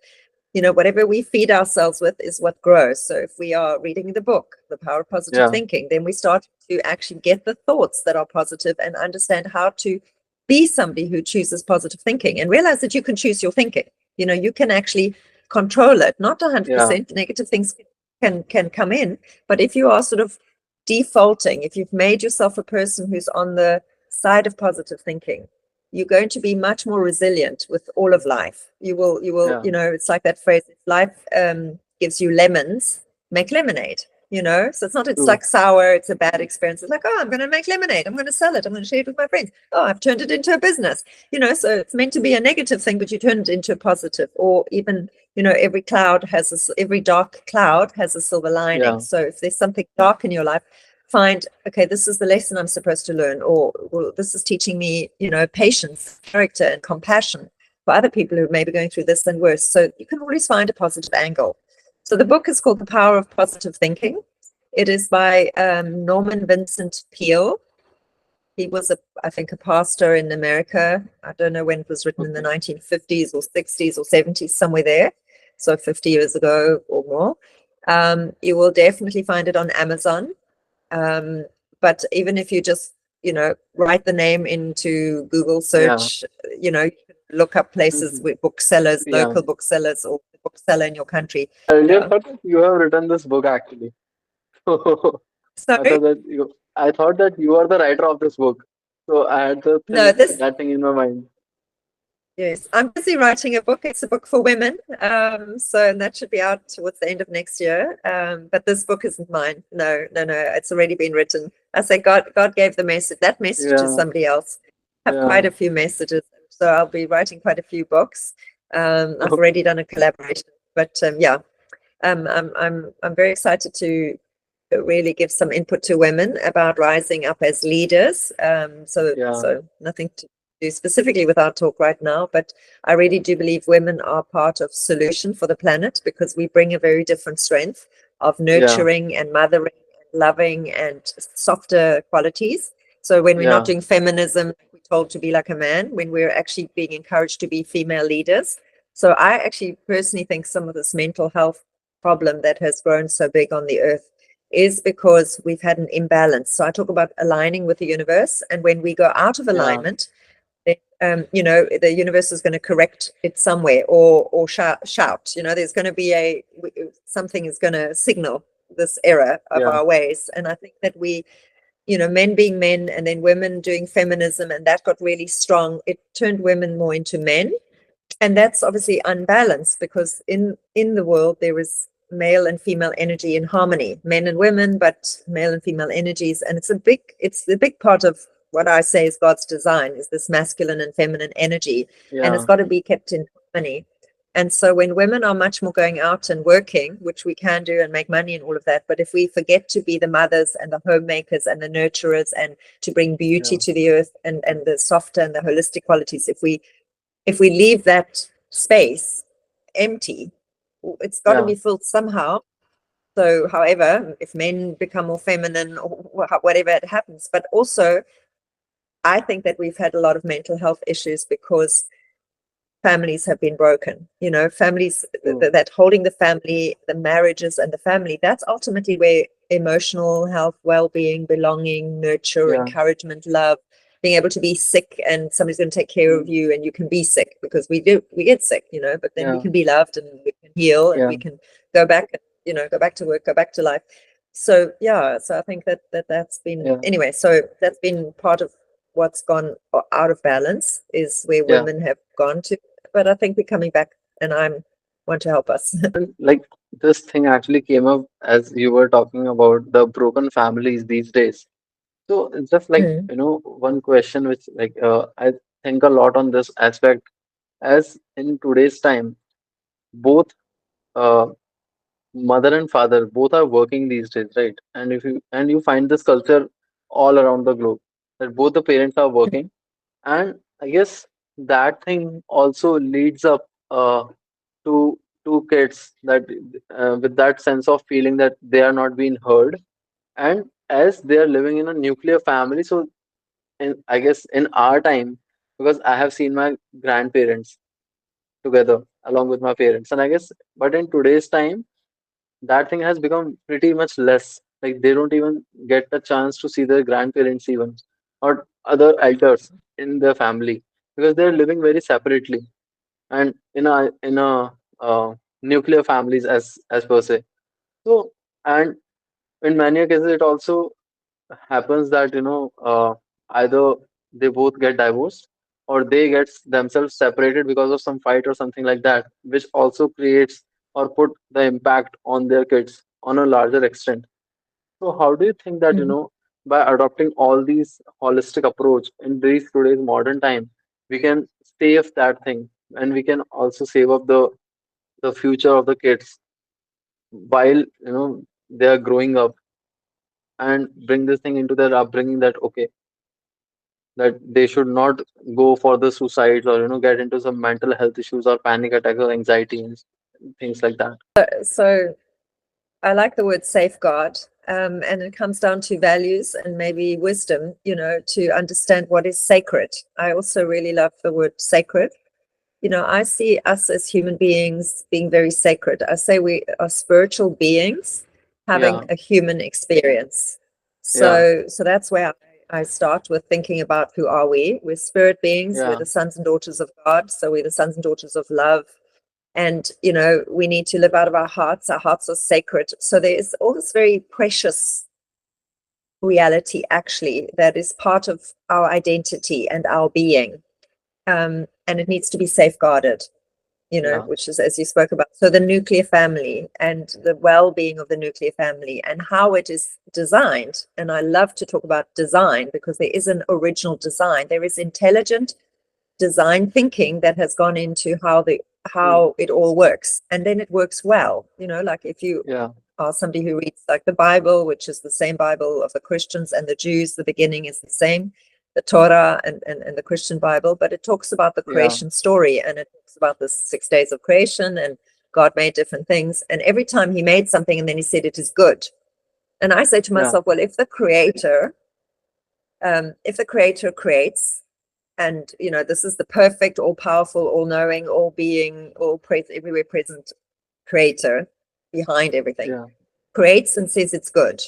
whatever we feed ourselves with is what grows. So if we are reading the book, The Power of Positive Yeah, Thinking, then we start to actually get the thoughts that are positive and understand how to be somebody who chooses positive thinking, and realize that you can choose your thinking. You can actually control it. Not yeah, 100%. Negative things can come in, but if you are sort of defaulting, if you've made yourself a person who's on the side of positive thinking, you're going to be much more resilient with all of life. You will, yeah. it's like that phrase, if life gives you lemons, make lemonade. So it's True. like sour, it's a bad experience. It's like, oh, I'm going to make lemonade, I'm going to sell it, I'm going to share it with my friends. Oh, I've turned it into a business. So it's meant to be a negative thing, but you turn it into a positive. Or even, every dark cloud has a silver lining. Yeah, So if there's something dark in your life, find, okay, this is the lesson I'm supposed to learn, or well, this is teaching me, patience, character, and compassion for other people who may be going through this and worse. So you can always find a positive angle. So the book is called The Power of Positive Thinking. It is by Norman Vincent Peale. He was, I think, a pastor in America. I don't know when it was written, in the okay. 1950s or 60s or 70s, somewhere there. So 50 years ago or more. You will definitely find it on Amazon. Um, But even if you just, write the name into Google Yeah. search, you can look up places Mhm. with booksellers, Yeah. local booksellers, or the bookseller in your country. I earlier Yeah. thought that you have written this book actually. Sorry? I thought that you are the writer of this book. So I had the No, thing this that thing in my mind. Yes, I'm busy writing a book. It's a book for women. And that should be out towards the end of next year. But this book isn't mine. No, no, no. It's already been written. I say God gave the message. That message is Yeah. somebody else. I have quite Yeah. a few messages, so I'll be writing quite a few books. I've Okay. already done a collaboration, but yeah, I'm very excited to really give some input to women about rising up as leaders. Yeah. So nothing to do specifically with our talk right now, but I really do believe women are part of solution for the planet, because we bring a very different strength of Yeah. nurturing and mothering and loving and softer qualities. So when we're not Yeah. doing feminism, we're told to be like a man, when we're actually being encouraged to be female leaders. So I actually personally think some of this mental health problem that has grown so big on the earth is because we've had an imbalance. So I talk about aligning with the universe, and when we go out of Yeah. alignment, the universe is going to correct it somewhere, or shout. There's going to be something is going to signal this error of Yeah. our ways. And I think that men being men, and then women doing feminism, and that got really strong. It turned women more into men, and that's obviously unbalanced, because in the world there is male and female energy in harmony, men and women, but male and female energies. And it's the big part of what I say is God's design, is this masculine and feminine energy, and it's Yeah. got to be kept in harmony. And so when women are much more going out and working, which we can do and make money and all of that, but if we forget to be the mothers and the homemakers and the nurturers, and to bring beauty Yeah. to the earth, and the softer and the holistic qualities, if we leave that space empty, it's got to Yeah. be filled somehow. So, however, if men become more feminine, or whatever it happens, but also I think that we've had a lot of mental health issues because families have been broken. Families True. that holding the family, the marriages and the family, that's ultimately where emotional health, well-being, belonging, nurture, Yeah. encouragement, love, being able to be sick and somebody's going to take care of Mm. you, and you can be sick, because we get sick, but then we Yeah. can be loved, and we can heal, and Yeah. we can go back, go back to work, go back to life. So yeah, so I think that's been, Yeah. anyway, so that's been part of what's gone out of balance, is where Yeah. women have gone to. But I think we're coming back, and I want to help us. And like this thing actually came up as you were talking about the broken families these days. So it's just like, Mm, one question which I think a lot on this aspect, as in today's time, both uh, mother and father both are working these days, right? And if you find this culture all around the globe, that both the parents are working, and I guess that thing also leads up to kids that with that sense of feeling that they are not being heard, and as they are living in a nuclear family. So I guess in our time, because I have seen my grandparents together along with my parents, and I guess, but in today's time, that thing has become pretty much less. Like they don't even get a chance to see their grandparents even, or other elders in their family, because they're living very separately and in a nuclear families as per se. So, and in many cases, it also happens that either they both get divorced, or they get themselves separated because of some fight or something like that, which also creates or put the impact on their kids on a larger extent. So how do you think that mm. by adopting all these holistic approach in these today's modern time, we can save that thing, and we can also save up the future of the kids while they are growing up, and bring this thing into their upbringing, that okay, that they should not go for the suicides, or get into some mental health issues or panic attacks or anxiety and things like that. So I like the word safeguard, and it comes down to values and maybe wisdom, to understand what is sacred. I also really love the word sacred. I see us as human beings being very sacred. I say we are spiritual beings having Yeah. a human experience. Yeah. So that's where I start with thinking about who are we? We're spirit beings. We're Yeah. the sons and daughters of God. So we're the sons and daughters of love. And, you know, we need to live out of our hearts. Our hearts are sacred. So there is all this very precious reality, actually, that is part of our identity and our being. And it needs to be safeguarded, you know, Yeah. which is, as you spoke about. So the nuclear family and the well-being of the nuclear family and how it is designed. And I love to talk about design because there is an original design. There is intelligent design thinking that has gone into how it all works, and then it works well. You know, like if you Yeah. are somebody who reads like the Bible, which is the same Bible of the Christians and the Jews, the beginning is the same, the Torah and the Christian Bible, but it talks about the Yeah. creation story, and it talks about the 6 days of creation, and God made different things, and every time he made something and then he said it is good. And I say to Yeah. myself, well, if the creator creates, and you know, this is the perfect, all-powerful, all-knowing, all-being, everywhere present creator behind everything, Yeah. creates and says it's good,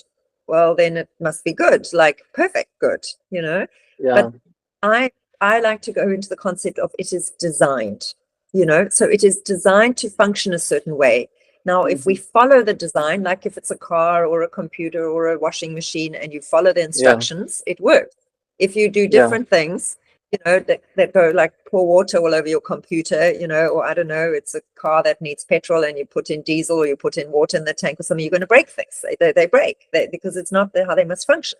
well, then it must be good, like perfect good, you know. Yeah. But I like to go into the concept of it is designed, you know, so it is designed to function a certain way. Now, if we Hmm. follow the design, like if it's a car or a computer or a washing machine, and you follow the Yeah. instructions, it works. If you do Yeah. different things, you know, that go like pour water all over your computer, you know, or I don't know, it's a car that needs petrol and you put in diesel or you put in water in the tank or something, you're going to break things. They break because it's not how they must function.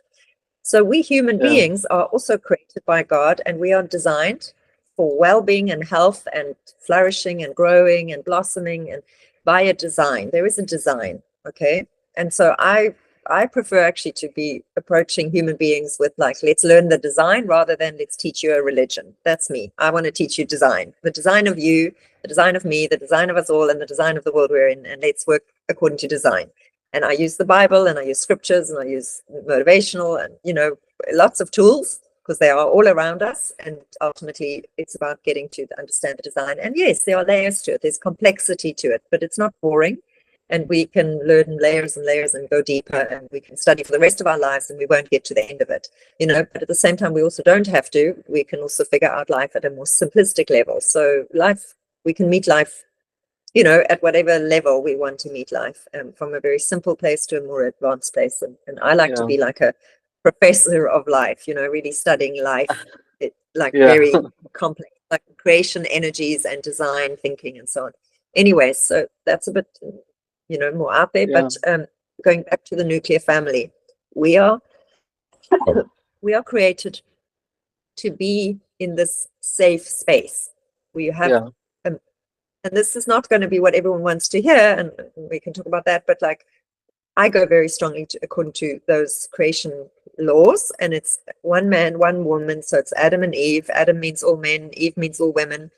So we human Yeah. beings are also created by God, and we are designed for well-being and health and flourishing and growing and blossoming, and by a design. There is a design, okay? And so I prefer actually to be approaching human beings with like, let's learn the design rather than let's teach you a religion. That's me. I want to teach you design, the design of you, the design of me, the design of us all, and the design of the world we're in, and let's work according to design. And I use the Bible, and I use scriptures, and I use motivational, and you know, lots of tools, because they are all around us. And ultimately it's about getting to understand the design. And yes, there are layers to it, there's complexity to it, but it's not boring. And we can learn layers and layers and go deeper, and we can study for the rest of our lives, and we won't get to the end of it, you know. But at the same time, we also don't have to. We can also figure out life at a more simplistic level. So life, we can meet life, you know, at whatever level we want to meet life, from a very simple place to a more advanced place. And I like to Yeah. be like a professor of life, you know, really studying life, like Yeah. very complex, like creation energies and design thinking and so on. Anyway, so that's a bit, you know, more out there. Yeah. But going back to the nuclear family, we are we are created to be in this safe space. We have Yeah. um, and this is not going to be what everyone wants to hear, and we can talk about that, but like, I go very strongly according to those creation laws, and it's one man, one woman. So it's Adam and Eve. Adam means all men, Eve means all women,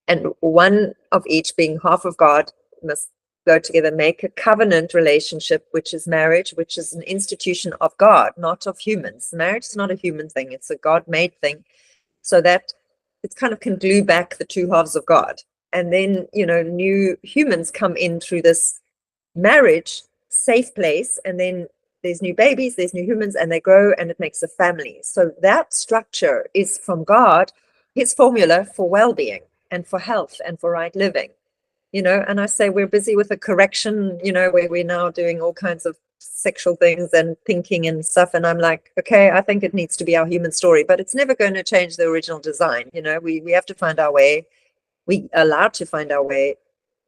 and one of each, being half of God, must go together, make a covenant relationship, which is marriage, which is an institution of God, not of humans. Marriage is not a human thing, it's a God-made thing, so that it kind of can glue back the two halves of God. And then, you know, new humans come in through this marriage safe place, and then there's new babies, there's new humans, and they grow, and it makes a family. So that structure is from God, his formula for well-being and for health and for right living, you know. And I say we're busy with a correction, you know, where we're now doing all kinds of sexual things and thinking and stuff, and I'm like, okay, I think it needs to be our human story, but it's never going to change the original design. You know, we have to find our way, we are allowed to find our way,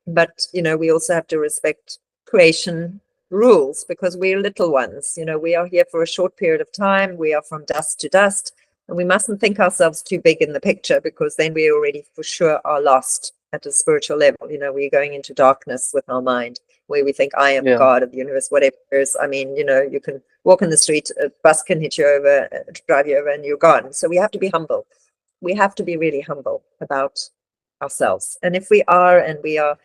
but you know, we also have to respect creation rules, because we're little ones, you know, we are here for a short period of time, we are from dust to dust, and we mustn't think ourselves too big in the picture, because then we already for sure are lost at a spiritual level. You know, we're going into darkness with our mind, where we think I am Yeah. God of the universe, whatever it is. I mean, you know, you can walk in the street, a bus can hit you over, drive you over, and you're gone. So we have to be humble. We have to be really humble about ourselves. And if we are, and we are,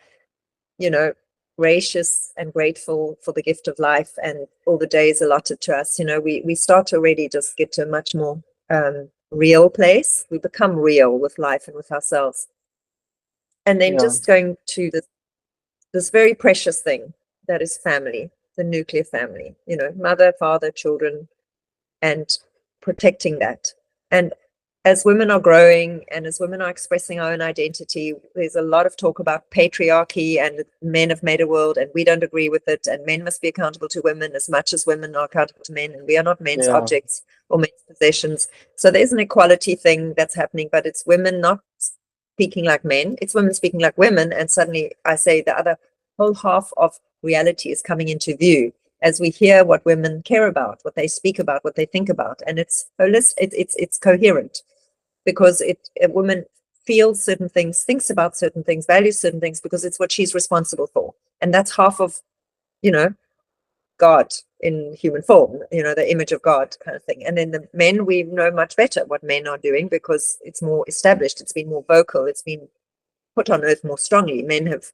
you know, gracious and grateful for the gift of life and all the days allotted to us, you know, we start to really just get to a much more real place. We become real with life and with ourselves. And then Yeah. just going to this very precious thing that is family. the nuclear family, mother, father, children, and protecting that. And as women are growing and as women are expressing our own identity, there's a lot of talk about patriarchy and men have made a world and we don't agree with it, and men must be accountable to women as much as women are accountable to men, and we are not men's Yeah. objects or men's possessions. So there's an equality thing that's happening, but it's women not speaking like men, it's women speaking like women, and suddenly I say the other whole half of reality is coming into view as we hear what women care about, what they speak about, what they think about, and it's holistic, it's coherent, because a woman feels certain things, thinks about certain things, values certain things, because it's what she's responsible for. And that's half of, God in human form, the image of God kind of thing. And then the men, we know much better what men are doing because it's more established, it's been more vocal, it's been put on earth more strongly. Men have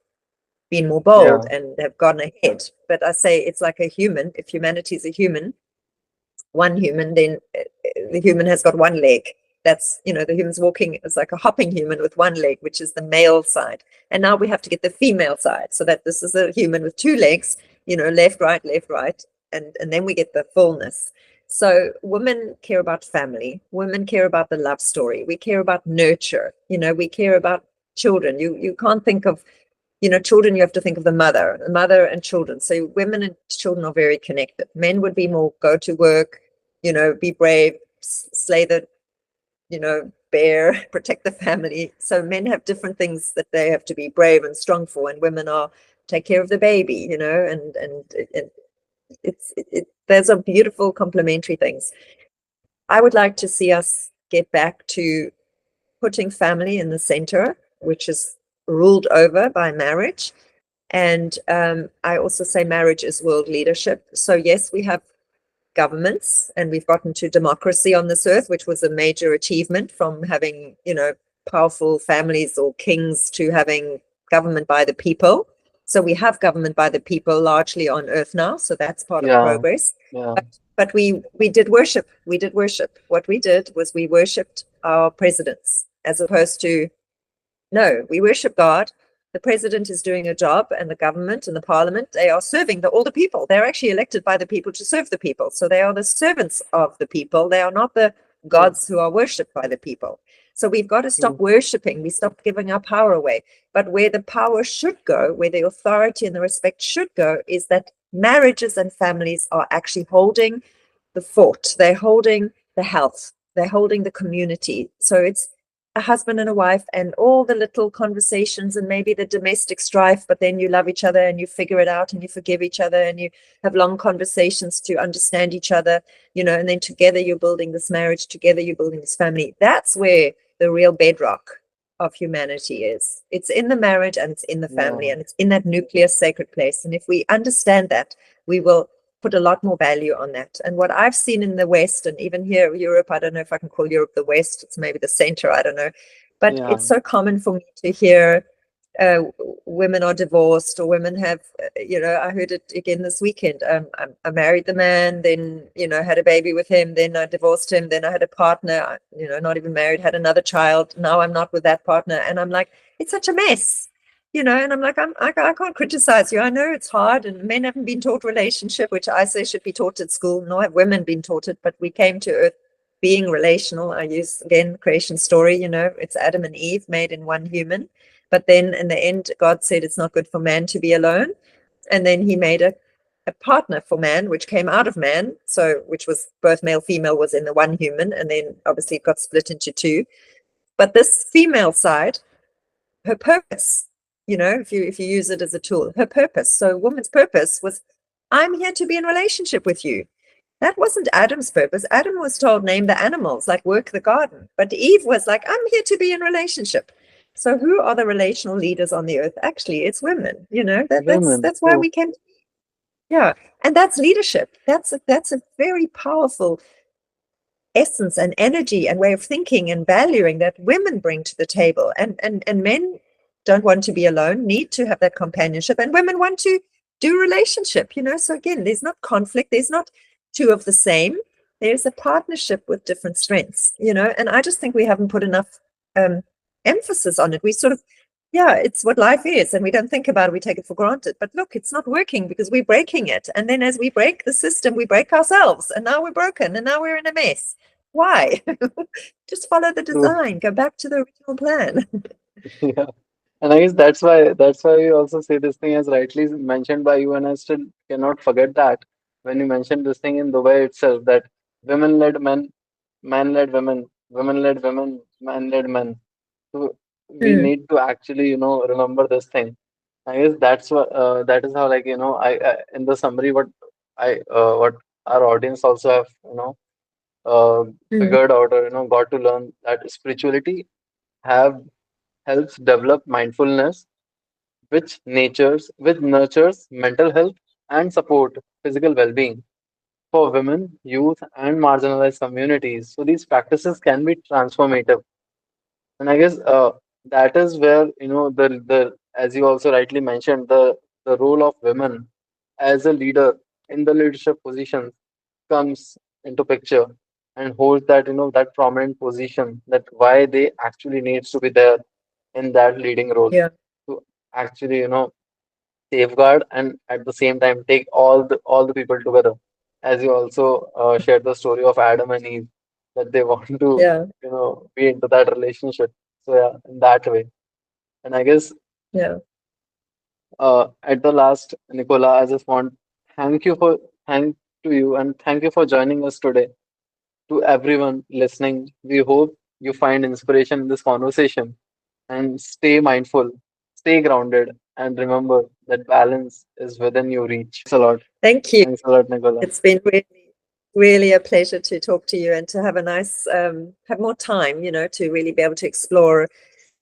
been more bold Yeah. and have gone ahead. But I say it's like a human. If humanity is a human, one human, then the human has got one leg. That's, the human's walking is like a hopping human with one leg, which is the male side. And now we have to get the female side so that this is a human with two legs, left, right. And then we get the fullness. So women care about family. Women care about the love story. We care about nurture. We care about children. You can't think of, children, you have to think of the mother and children. So women and children are very connected. Men would be more go to work, be brave, slay the, bear, protect the family. So men have different things that they have to be brave and strong for, and women are take care of the baby, and there's a beautiful complementary things. I would like to see us get back to putting family in the center, which is ruled over by marriage. And I also say marriage is world leadership. So yes, we have governments and we've gotten to democracy on this earth, which was a major achievement from having, powerful families or kings to having government by the people. So we have government by the people largely on earth now. So that's part of Yeah. progress. Yeah. But we did worship. We did worship. What we did was we worshipped our presidents as opposed to, no, we worship God. The president is doing a job, and the government and the parliament, they are serving all the people. They're actually elected by the people to serve the people. So they are the servants of the people. They are not the Mm. gods who are worshipped by the people. So we've got to stop Mm. worshiping. We stop giving our power away. But where the power should go, where the authority and the respect should go, is that marriages and families are actually holding the fort. They're holding the health. They're holding the community. So it's a husband and a wife and all the little conversations and maybe the domestic strife, but then you love each other and you figure it out and you forgive each other and you have long conversations to understand each other, and then together you're building this marriage, together you're building this family. That's where the real bedrock of humanity is. It's in the marriage and it's in the family, Yeah. and it's in that nuclear sacred place. And if we understand that, we will put a lot more value on that. And what I've seen in the West, and even here, Europe, I don't know if I can call Europe the West, it's maybe the center, I don't know. But Yeah. it's so common for me to hear women are divorced or women have, I heard it again this weekend. I married the man, then, had a baby with him, then I divorced him, then I had a partner, not even married, had another child. Now I'm not with that partner. And I'm like, it's such a mess. And I'm like, I can't criticize you. I know it's hard, and men haven't been taught relationship, which I say should be taught at school, nor have women been taught it. But we came to earth being relational. I use, again, creation story, it's Adam and Eve made in one human. But then in the end, God said it's not good for man to be alone. And then he made a partner for man, which came out of man. So, which was both male, female was in the one human. And then obviously it got split into two. But this female side, her purpose, if you use it as a tool, her purpose. So a woman's purpose was, I'm here to be in relationship with you. That wasn't Adam's purpose. Adam was told, name the animals, like work the garden. But Eve was like, I'm here to be in relationship. So who are the relational leaders on the earth? Actually, it's women. Women. That's why True. we came. Yeah, and that's leadership. That's a very powerful essence and energy and way of thinking and valuing that women bring to the table. And men don't want to be alone, need to have that companionship, and women want to do relationship. So again, there's not conflict. There's not two of the same. There's a partnership with different strengths. And I just think we haven't put enough emphasis on it. We sort of yeah, it's what life is, and we don't think about it, we take it for granted. But look, it's not working because we're breaking it. And then as we break the system, we break ourselves. And now we're broken and now we're in a mess. Why? Just follow the True. design, go back to the original plan. Yeah. And I guess that's why we also say this thing as rightly mentioned by you, and I still cannot forget that when you mentioned this thing in Dubai itself, that women-led men, man-led women, women-led women, man-led men. So we Mm, need to actually, remember this thing. I guess that is how, like, I in the summary, what our audience also have, uh, mm, figured out, or got to learn, that spirituality have helps develop mindfulness, which nurtures mental health and support physical well-being for women, youth, and marginalized communities. So these practices can be transformative. And I guess that is where, the as you also rightly mentioned, the role of women as a leader in the leadership positions comes into picture, and holds that, that prominent position, that why they actually needs to be there in that leading role, yeah, to actually, safeguard and at the same time take all the people together. As you also shared the story of Adam and Eve, that they want to, yeah, be into that relationship. So yeah, in that way. And I guess yeah. at the last, Nicola, I just want thank you for thank to you, and thank you for joining us today. To everyone listening, we hope you find inspiration in this conversation, and stay mindful, stay grounded, and remember that balance is within your reach. Thanks a lot. Thank you. Thanks a lot, Nicola. It's been really, really a pleasure to talk to you and to have a nice, have more time, to really be able to explore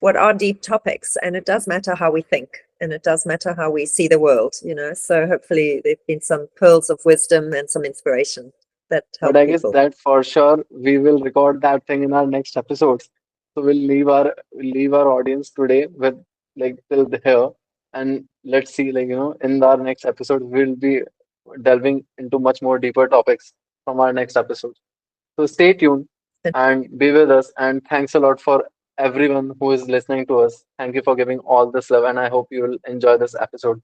what are deep topics. And it does matter how we think, and it does matter how we see the world. So hopefully there've been some pearls of wisdom and some inspiration that But help I guess people. that for sure we will record that thing in our next episodes. So we'll leave our audience today with, like, till here, and let's see, like, in our next episode we'll be delving into much more deeper topics from our next episode. So stay tuned and be with us. And thanks a lot for everyone who is listening to us. Thank you for giving all this love, and I hope you will enjoy this episode.